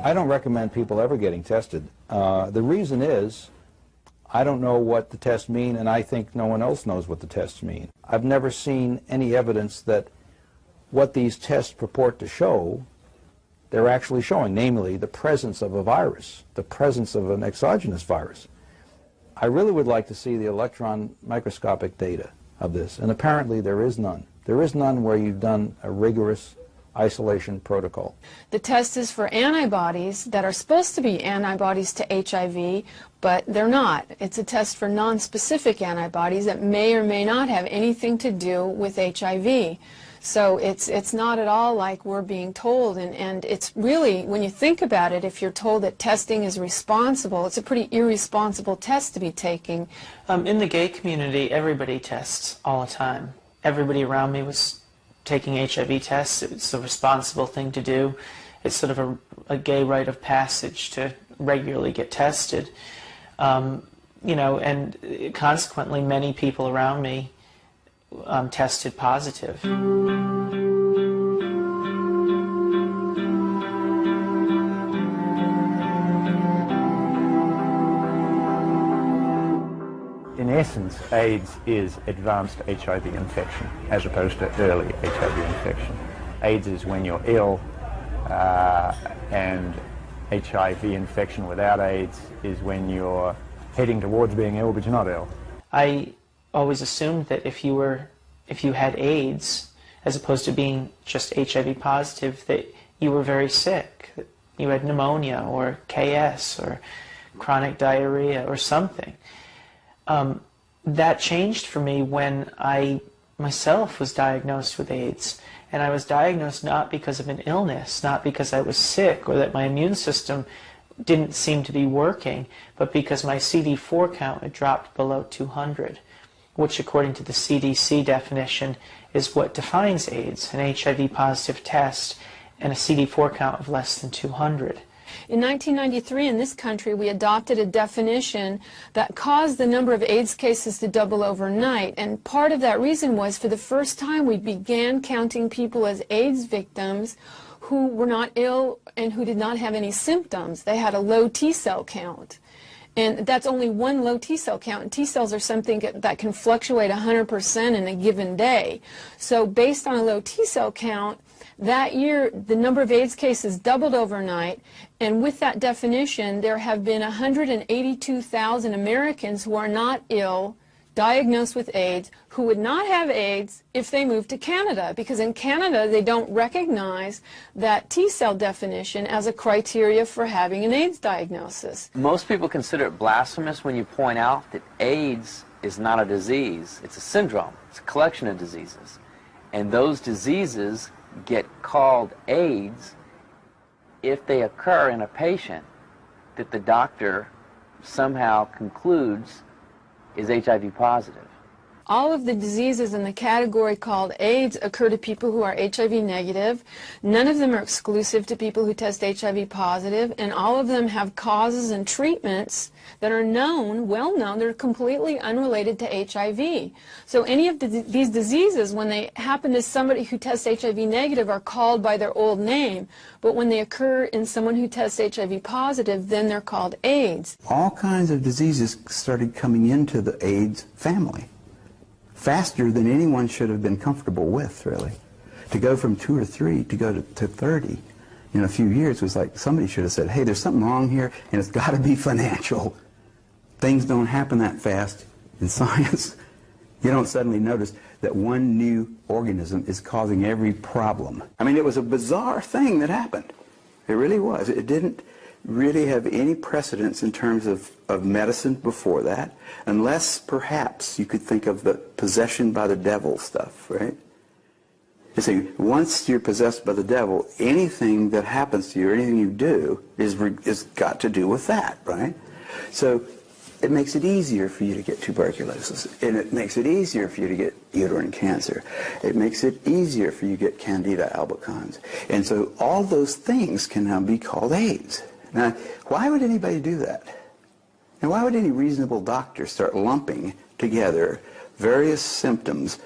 I don't recommend people ever getting tested. The reason is I don't know what the tests mean, and I think no one else knows what the tests mean. I've never seen any evidence that what these tests purport to show, they're actually showing, namely the presence of a virus, the presence of an exogenous virus. I really would like to see the electron microscopic data of this, and apparently there is none. There is none where you've done a rigorous isolation protocol. The test is for antibodies that are supposed to be antibodies to HIV, but they're not. It's a test for non-specific antibodies that may or may not have anything to do with HIV. So it's not at all like we're being told, and it's really, when you think about it, if you're told that testing is responsible, it's a pretty irresponsible test to be taking. In the gay community, everybody tests all the time. Everybody around me was taking HIV tests. It's a responsible thing to do. It's sort of a gay rite of passage to regularly get tested. You know, and consequently many people around me tested positive. In essence, AIDS is advanced HIV infection as opposed to early HIV infection. AIDS is when you're ill, and HIV infection without AIDS is when you're heading towards being ill but you're not ill. I always assumed that if you had AIDS, as opposed to being just HIV positive, that you were very sick, that you had pneumonia or KS or chronic diarrhea or something. that changed for me when I myself was diagnosed with AIDS. And I was diagnosed not because of an illness, not because I was sick or that my immune system didn't seem to be working, but because my CD4 count had dropped below 200, which according to the CDC definition is what defines AIDS, an HIV positive test and a CD4 count of less than 200. In 1993 in this country we adopted a definition that caused the number of AIDS cases to double overnight, and part of that reason was for the first time we began counting people as AIDS victims who were not ill and who did not have any symptoms. They had a low T-cell count. And that's only one low T-cell count. And T-cells are something that can fluctuate 100% in a given day. So based on a low T-cell count, that year the number of AIDS cases doubled overnight, and with that definition there have been 182,000 Americans who are not ill, diagnosed with AIDS, who would not have AIDS if they moved to Canada, because in Canada they don't recognize that T-cell definition as a criteria for having an AIDS diagnosis. Most people consider it blasphemous when you point out that AIDS is not a disease, it's a syndrome, it's a collection of diseases. And those diseases get called AIDS if they occur in a patient that the doctor somehow concludes is HIV positive. All of the diseases in the category called AIDS occur to people who are HIV negative. None of them are exclusive to people who test HIV positive, and all of them have causes and treatments that are known, well known, that are completely unrelated to HIV. So any of these diseases, when they happen to somebody who tests HIV negative, are called by their old name, but when they occur in someone who tests HIV positive, then they're called AIDS. All kinds of diseases started coming into the AIDS family faster than anyone should have been comfortable with, really. To go from 2 or 3 to go to 30 in a few years was like somebody should have said, hey, there's something wrong here, and it's got to be financial. Things don't happen that fast in science. You don't suddenly notice that one new organism is causing every problem. I mean, it was a bizarre thing that happened. It really was. It didn't really have any precedence in terms of medicine before that, unless perhaps you could think of the possession by the devil stuff, right? You see, once you're possessed by the devil, anything that happens to you or anything you do is got to do with that, right? So it makes it easier for you to get tuberculosis, and it makes it easier for you to get uterine cancer. It makes it easier for you to get Candida albicans. And so all those things can now be called AIDS. Now, why would anybody do that? And why would any reasonable doctor start lumping together various symptoms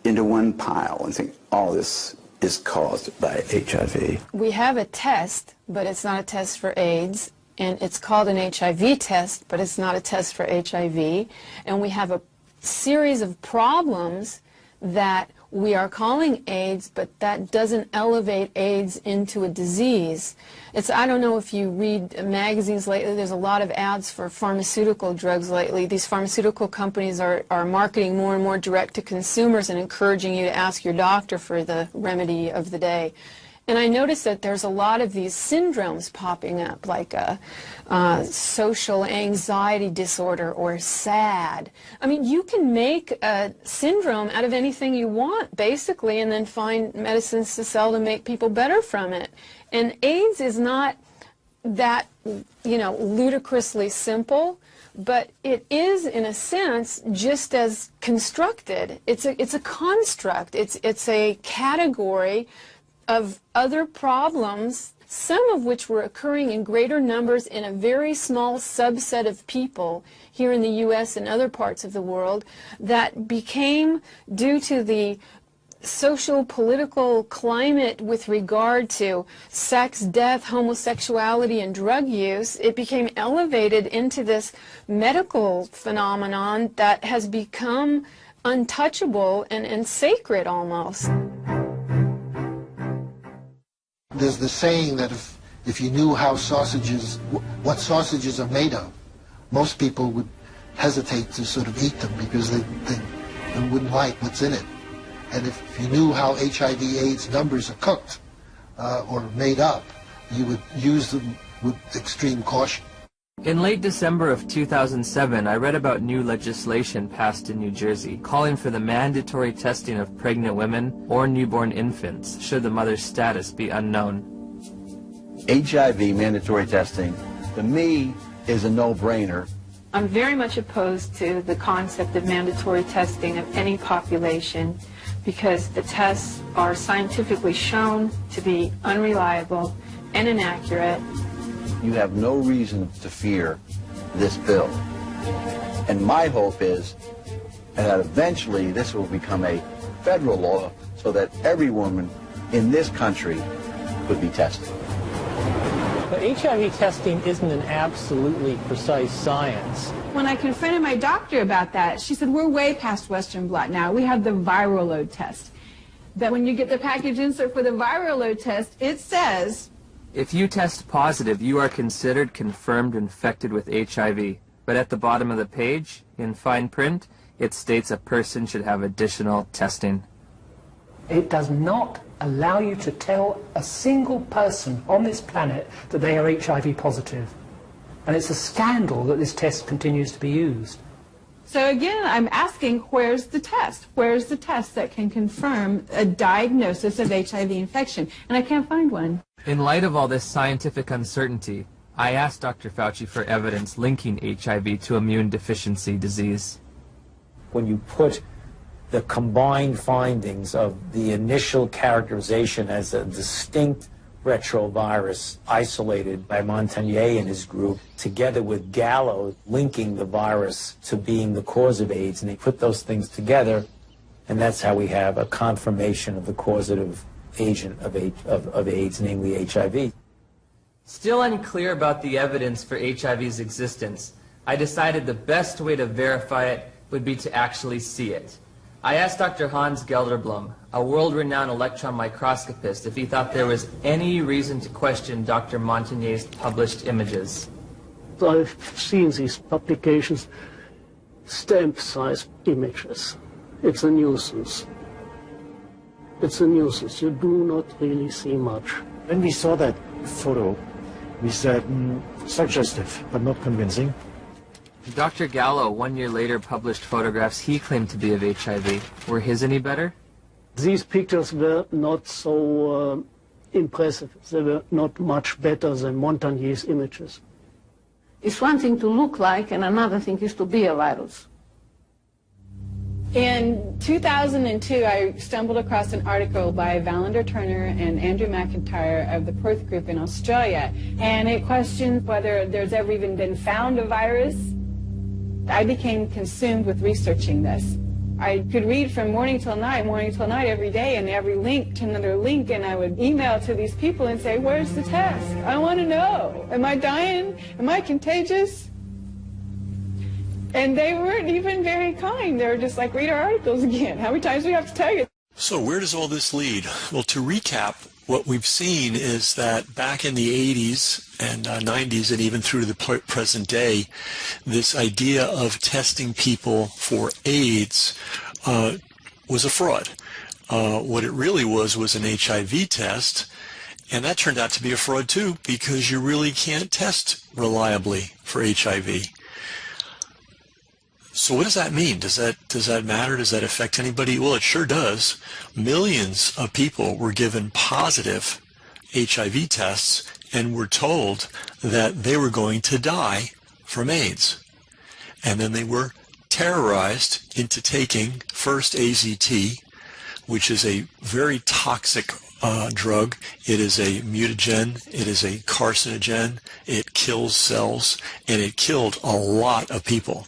into one pile and think all this is caused by HIV? We have a test, but it's not a test for AIDS, and it's called an HIV test, but it's not a test for HIV, and we have a series of problems that we are calling AIDS, but that doesn't elevate AIDS into a disease. I don't know if you read magazines lately, there's a lot of ads for pharmaceutical drugs lately. These pharmaceutical companies are marketing more and more direct to consumers and encouraging you to ask your doctor for the remedy of the day. And I noticed that there's a lot of these syndromes popping up, like a social anxiety disorder or SAD. I mean, you can make a syndrome out of anything you want, basically, and then find medicines to sell to make people better from it. And AIDS is not that, ludicrously simple, but it is, in a sense, just as constructed. It's a construct. It's a category of other problems, some of which were occurring in greater numbers in a very small subset of people here in the U.S. and other parts of the world, that became, due to the social political climate with regard to sex, death, homosexuality, and drug use, it became elevated into this medical phenomenon that has become untouchable and sacred almost. There's the saying that if you knew how what sausages are made of, most people would hesitate to sort of eat them because they wouldn't like what's in it. And if you knew how HIV/AIDS numbers are cooked or made up, you would use them with extreme caution. In late December of 2007, I read about new legislation passed in New Jersey calling for the mandatory testing of pregnant women or newborn infants should the mother's status be unknown. HIV mandatory testing, to me, is a no-brainer. I'm very much opposed to the concept of mandatory testing of any population because the tests are scientifically shown to be unreliable and inaccurate. You have no reason to fear this bill. And my hope is that eventually this will become a federal law so that every woman in this country could be tested. But HIV testing isn't an absolutely precise science. When I confronted my doctor about that, she said, we're way past Western blot now. We have the viral load test. That when you get the package insert for the viral load test, it says, if you test positive, you are considered confirmed infected with HIV. But at the bottom of the page, in fine print, it states a person should have additional testing. It does not allow you to tell a single person on this planet that they are HIV positive. And it's a scandal that this test continues to be used. so again, I'm asking, where's the test? Where's the test that can confirm a diagnosis of HIV infection? And I can't find one. In light of all this scientific uncertainty, I asked Dr. Fauci for evidence linking HIV to immune deficiency disease. When you put the combined findings of the initial characterization as a distinct retrovirus isolated by Montagnier and his group, together with Gallo linking the virus to being the cause of AIDS, and they put those things together, and that's how we have a confirmation of the causative agent of AIDS, namely HIV. Still unclear about the evidence for HIV's existence, I decided the best way to verify it would be to actually see it. I asked Dr. Hans Gelderblum, a world-renowned electron microscopist, if he thought there was any reason to question Dr. Montagnier's published images. I've seen these publications, stamp-sized images. It's a nuisance. It's a nuisance. You do not really see much. When we saw that photo, we said, suggestive, but not convincing. Dr. Gallo, 1 year later, published photographs he claimed to be of HIV. Were his any better? These pictures were not so impressive. They were not much better than Montagnier's images. It's one thing to look like, and another thing is to be a virus. In 2002, I stumbled across an article by Valander Turner and Andrew McIntyre of the Perth Group in Australia, and it questioned whether there's ever even been found a virus. I became consumed with researching this. I could read from morning till night every day, and every link to another link, and I would email to these people and say, where's the test? I want to know. Am I dying? Am I contagious? And they weren't even very kind. They were just like, read our articles again. How many times do we have to tell you? So where does all this lead? Well, to recap, what we've seen is that back in the 80s and 90s and even through the present day, this idea of testing people for AIDS was a fraud. What it really was an HIV test, and that turned out to be a fraud too, because you really can't test reliably for HIV. So what does that mean? Does that matter? Does that affect anybody? Well, it sure does. Millions of people were given positive HIV tests and were told that they were going to die from AIDS. And then they were terrorized into taking first AZT, which is a very toxic drug. It is a mutagen, it is a carcinogen, it kills cells, and it killed a lot of people.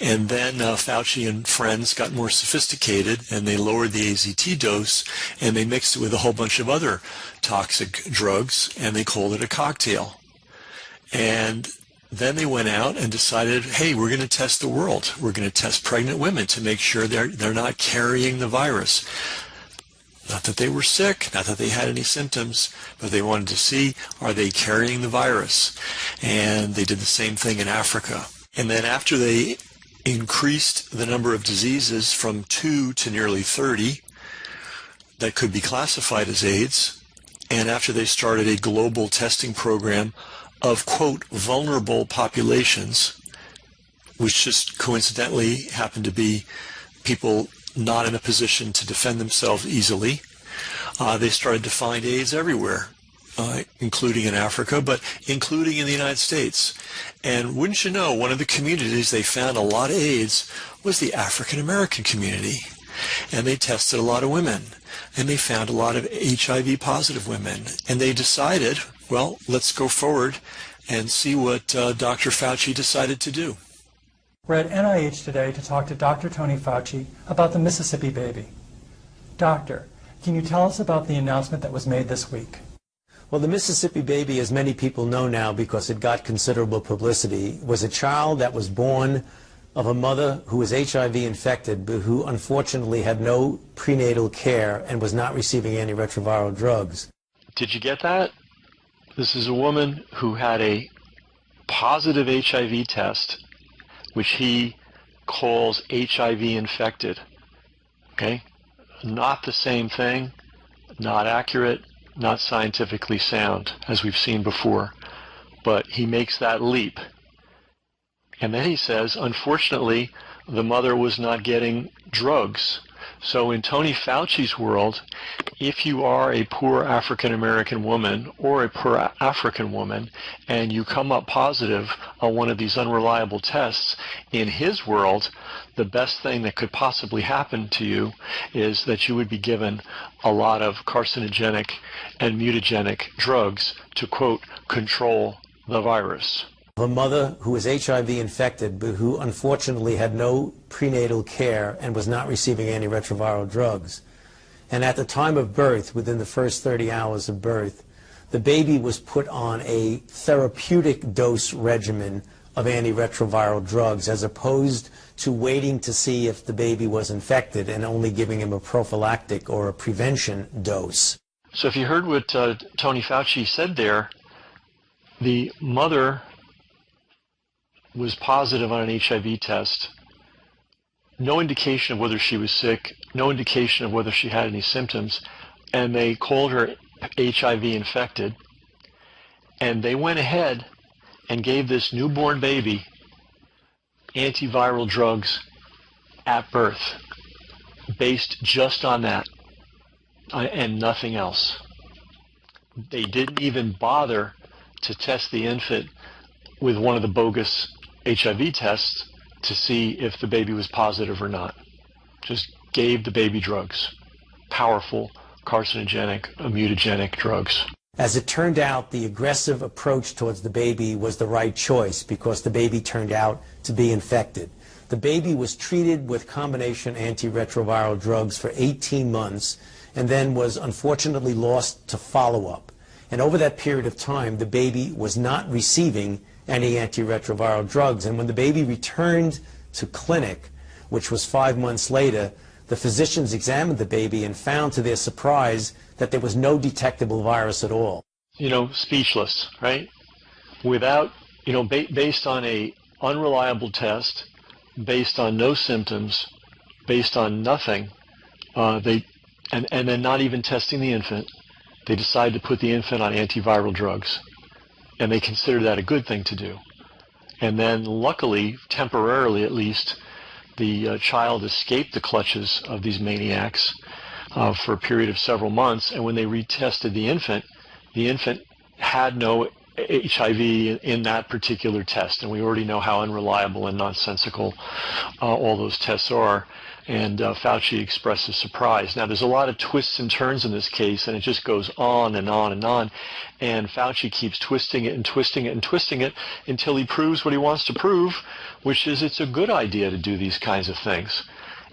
And then Fauci and friends got more sophisticated, and they lowered the AZT dose, and they mixed it with a whole bunch of other toxic drugs, and they called it a cocktail. And then they went out and decided, hey, we're going to test the world. We're going to test pregnant women to make sure they're not carrying the virus. Not that they were sick, not that they had any symptoms, but they wanted to see, are they carrying the virus? And they did the same thing in Africa. And then after they increased the number of diseases from 2 to nearly 30 that could be classified as AIDS, and after they started a global testing program of, quote, vulnerable populations, which just coincidentally happen to be people not in a position to defend themselves easily, they started to find AIDS everywhere, including in Africa, but including in the United States. And wouldn't you know, one of the communities they found a lot of AIDS was the African American community. And they tested a lot of women, and they found a lot of HIV positive women. And they decided, well, let's go forward and see what Dr. Fauci decided to do. We're at NIH today to talk to Dr. Tony Fauci about the Mississippi baby. Doctor, can you tell us about the announcement that was made this week? Well, the Mississippi baby, as many people know now because it got considerable publicity, was a child that was born of a mother who was HIV infected, but who unfortunately had no prenatal care and was not receiving antiretroviral drugs. Did you get that? This is a woman who had a positive HIV test, which he calls HIV infected. Okay? Not the same thing, not accurate, not scientifically sound, as we've seen before. But he makes that leap. And then he says, unfortunately, the mother was not getting drugs. So in Tony Fauci's world, if you are a poor African American woman or a poor African woman and you come up positive on one of these unreliable tests, in his world, the best thing that could possibly happen to you is that you would be given a lot of carcinogenic and mutagenic drugs to, quote, control the virus. A mother who was HIV infected, but who unfortunately had no prenatal care and was not receiving antiretroviral drugs. And at the time of birth, within the first 30 hours of birth, the baby was put on a therapeutic dose regimen of antiretroviral drugs, as opposed to waiting to see if the baby was infected and only giving him a prophylactic or a prevention dose. So if you heard what Tony Fauci said there, the mother was positive on an HIV test, no indication of whether she was sick, no indication of whether she had any symptoms, and they called her HIV infected, and they went ahead and gave this newborn baby antiviral drugs at birth, based just on that and nothing else. They didn't even bother to test the infant with one of the bogus HIV tests to see if the baby was positive or not. Just gave the baby drugs, powerful carcinogenic, mutagenic drugs. As it turned out, the aggressive approach towards the baby was the right choice because the baby turned out to be infected. The baby was treated with combination antiretroviral drugs for 18 months and then was unfortunately lost to follow-up. And over that period of time, the baby was not receiving any antiretroviral drugs. And when the baby returned to clinic, which was 5 months later, the physicians examined the baby and found to their surprise that there was no detectable virus at all. You know, speechless, right? Without, you know, based on a unreliable test, based on no symptoms, based on nothing, and then not even testing the infant, they decided to put the infant on antiviral drugs. And they considered that a good thing to do. And then luckily, temporarily at least, the child escaped the clutches of these maniacs for a period of several months. And when they retested the infant had no HIV in that particular test. And we already know how unreliable and nonsensical all those tests are. And Fauci expresses surprise. Now, there's a lot of twists and turns in this case, and it just goes on and on and on. And Fauci keeps twisting it and twisting it and twisting it until he proves what he wants to prove, which is it's a good idea to do these kinds of things.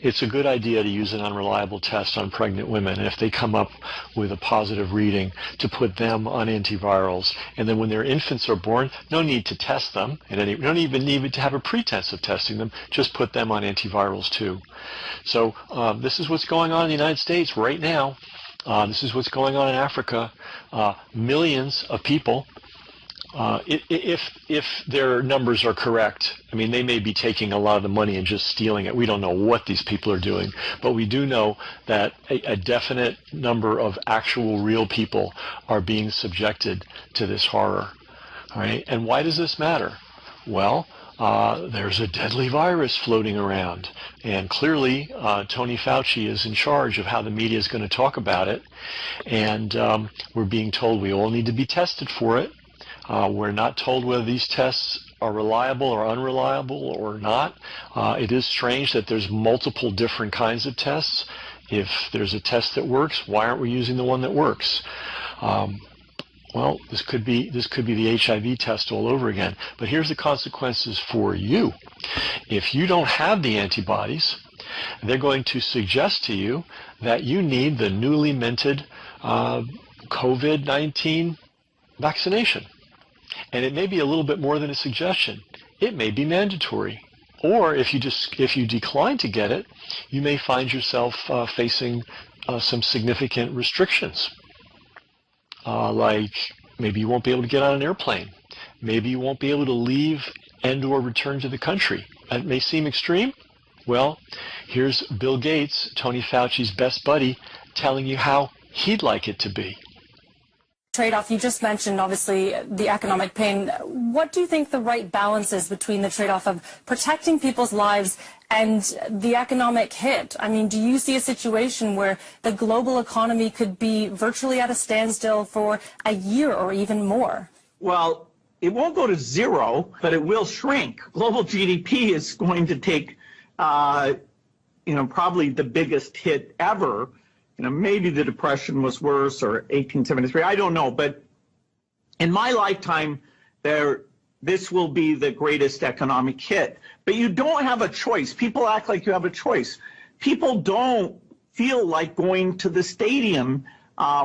It's a good idea to use an unreliable test on pregnant women, and if they come up with a positive reading, to put them on antivirals. And then when their infants are born, no need to test them, and you don't even need to have a pretense of testing them, just put them on antivirals too. So this is what's going on in the United States right now. This is what's going on in Africa. Millions of people, if their numbers are correct, I mean, they may be taking a lot of the money and just stealing it. We don't know what these people are doing, but we do know that a definite number of actual real people are being subjected to this horror. All right, and why does this matter? Well, there's a deadly virus floating around, and clearly Tony Fauci is in charge of how the media is going to talk about it, and we're being told we all need to be tested for it. We're not told whether these tests are reliable or unreliable or not. It is strange that there's multiple different kinds of tests. If there's a test that works, why aren't we using the one that works? Well, this could be the HIV test all over again. But here's the consequences for you. If you don't have the antibodies, they're going to suggest to you that you need the newly minted COVID-19 vaccination. And it may be a little bit more than a suggestion. It may be mandatory. Or if you decline to get it, you may find yourself facing some significant restrictions. Like maybe you won't be able to get on an airplane. Maybe you won't be able to leave and or return to the country. That may seem extreme. Well, here's Bill Gates, Tony Fauci's best buddy, telling you how he'd like it to be. Trade-off, you just mentioned obviously the economic pain. What do you think the right balance is between the trade-off of protecting people's lives and the economic hit? I mean, do you see a situation where the global economy could be virtually at a standstill for a year or even more? Well, it won't go to zero, but it will shrink. Global GDP is going to take, probably the biggest hit ever. Maybe the Depression was worse, or 1873, I don't know. But in my lifetime, this will be the greatest economic hit. But you don't have a choice. People act like you have a choice. People don't feel like going to the stadium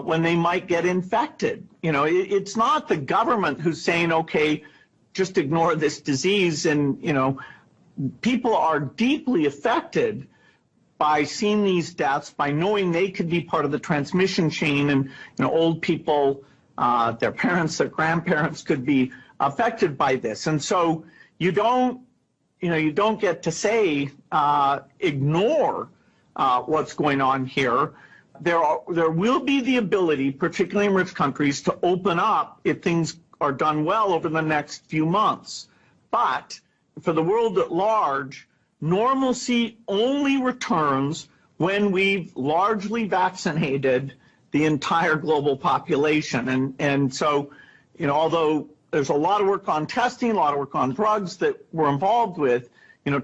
when they might get infected. It's not the government who's saying, okay, just ignore this disease. And, people are deeply affected by seeing these deaths, by knowing they could be part of the transmission chain, and old people, their parents, their grandparents could be affected by this. And so you don't get to say ignore what's going on here. There will be the ability, particularly in rich countries, to open up if things are done well over the next few months. But for the world at large, normalcy only returns when we've largely vaccinated the entire global population. And so, although there's a lot of work on testing, a lot of work on drugs that we're involved with,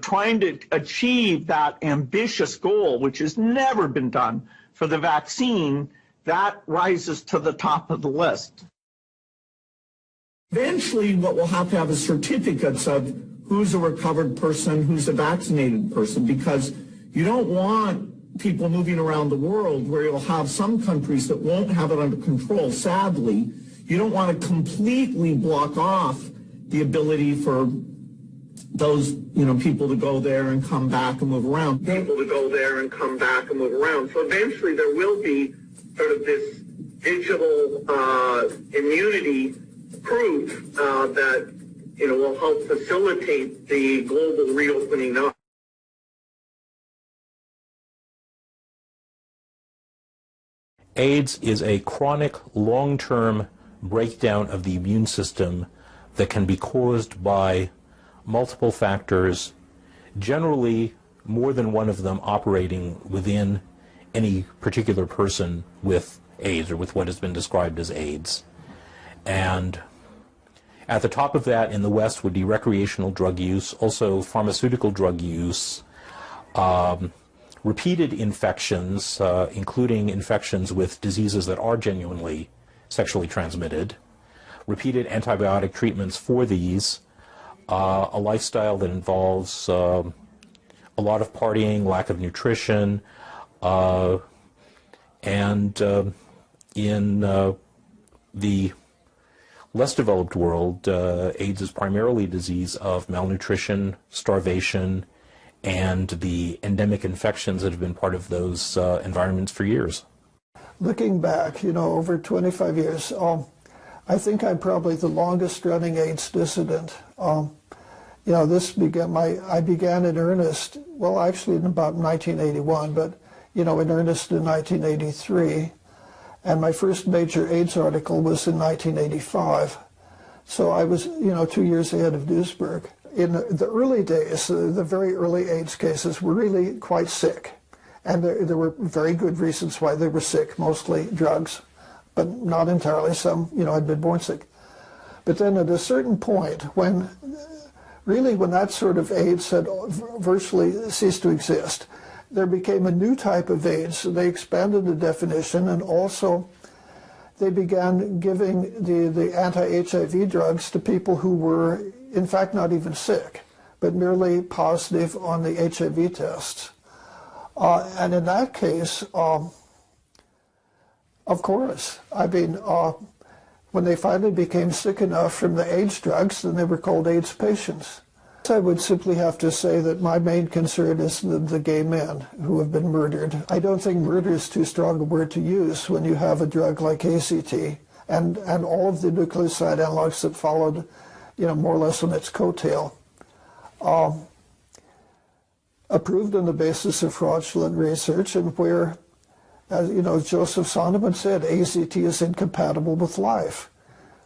trying to achieve that ambitious goal, which has never been done for the vaccine, that rises to the top of the list. Eventually, what we'll have to have is certificates of who's a recovered person, who's a vaccinated person, because you don't want people moving around the world where you'll have some countries that won't have it under control. Sadly, you don't want to completely block off the ability for those, people to go there and come back and move around. So eventually there will be sort of this digital immunity proof that will help facilitate the global reopening up. AIDS is a chronic, long-term breakdown of the immune system that can be caused by multiple factors, generally more than one of them operating within any particular person with AIDS or with what has been described as AIDS. And at the top of that in the West would be recreational drug use, also pharmaceutical drug use, repeated infections, including infections with diseases that are genuinely sexually transmitted, repeated antibiotic treatments for these, a lifestyle that involves a lot of partying, lack of nutrition, and in the less developed world, AIDS is primarily a disease of malnutrition, starvation, and the endemic infections that have been part of those environments for years. Looking back, over 25 years, I think I'm probably the longest running AIDS dissident. I began in earnest, well, actually in about 1981, but, in earnest in 1983. And my first major AIDS article was in 1985. So I was, 2 years ahead of Duisburg. In the early days, the very early AIDS cases were really quite sick. And there were very good reasons why they were sick, mostly drugs, but not entirely. Some, had been born sick. But then at a certain point, when that sort of AIDS had virtually ceased to exist, there became a new type of AIDS. They expanded the definition, and also they began giving the anti-HIV drugs to people who were, in fact, not even sick, but merely positive on the HIV tests. And in that case, of course, when they finally became sick enough from the AIDS drugs, then they were called AIDS patients. I would simply have to say that my main concern is the gay men who have been murdered. I don't think murder is too strong a word to use when you have a drug like ACT and all of the nucleoside analogs that followed, more or less on its coattail, approved on the basis of fraudulent research, and where, as Joseph Sonneman said, ACT is incompatible with life.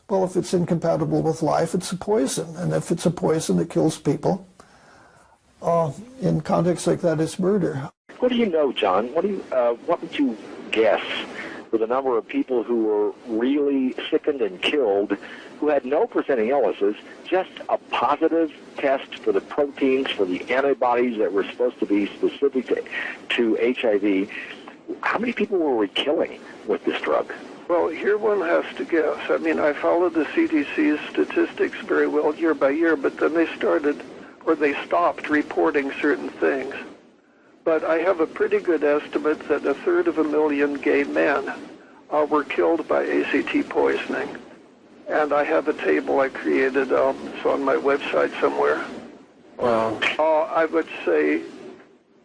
Well, if it's incompatible with life, it's a poison. And if it's a poison that kills people, in contexts like that, it's murder. What do you know, John? What would you guess for the number of people who were really sickened and killed who had no presenting illnesses, just a positive test for the proteins, for the antibodies that were supposed to be specific to HIV? How many people were we killing with this drug? Well, here one has to guess. I followed the CDC's statistics very well year by year, but then they stopped reporting certain things. But I have a pretty good estimate that 1/3 gay men were killed by ACT poisoning. And I have a table I created, it's on my website somewhere. Wow. I would say,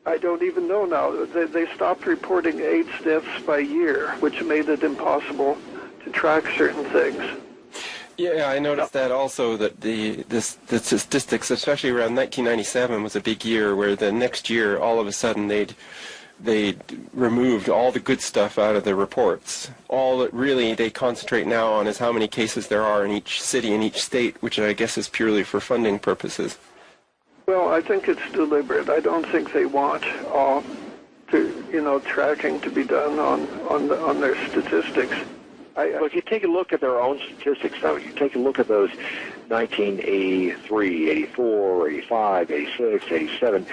I don't even know now. They stopped reporting AIDS deaths by year, which made it impossible to track certain things. Yeah, I noticed that also, that the statistics, especially around 1997, was a big year where the next year, all of a sudden, they removed all the good stuff out of the reports. All that really they concentrate now on is how many cases there are in each city, in each state, which I guess is purely for funding purposes. Well, I think it's deliberate. I don't think they want tracking to be done on their statistics. Well, if you take a look at their own statistics, though, you take a look at those 1983, 84, 85, 86, 87,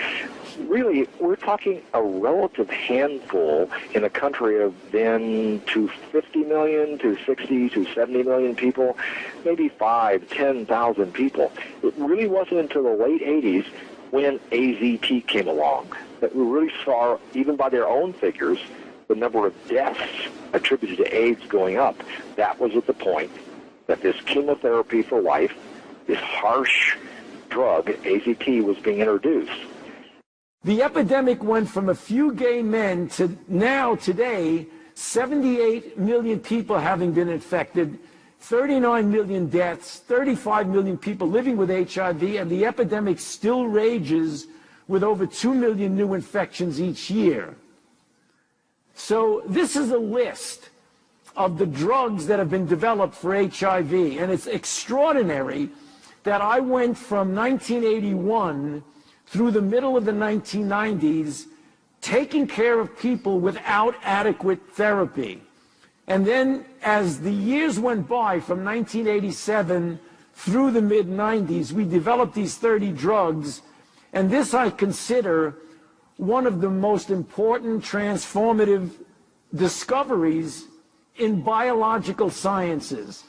really, we're talking a relative handful in a country of then to 50 million, to 60, to 70 million people, maybe 5,000, 10,000 people. It really wasn't until the late 80s when AZT came along that we really saw, even by their own figures, the number of deaths attributed to AIDS going up. That was at the point that this chemotherapy for life, this harsh drug, AZT, was being introduced. The epidemic went from a few gay men to now, today, 78 million people having been infected, 39 million deaths, 35 million people living with HIV, and the epidemic still rages with over 2 million new infections each year. So this is a list of the drugs that have been developed for HIV, and it's extraordinary that I went from 1981 through the middle of the 1990s taking care of people without adequate therapy. And then as the years went by, from 1987 through the mid-90s, we developed these 30 drugs, and this I consider one of the most important transformative discoveries in biological sciences.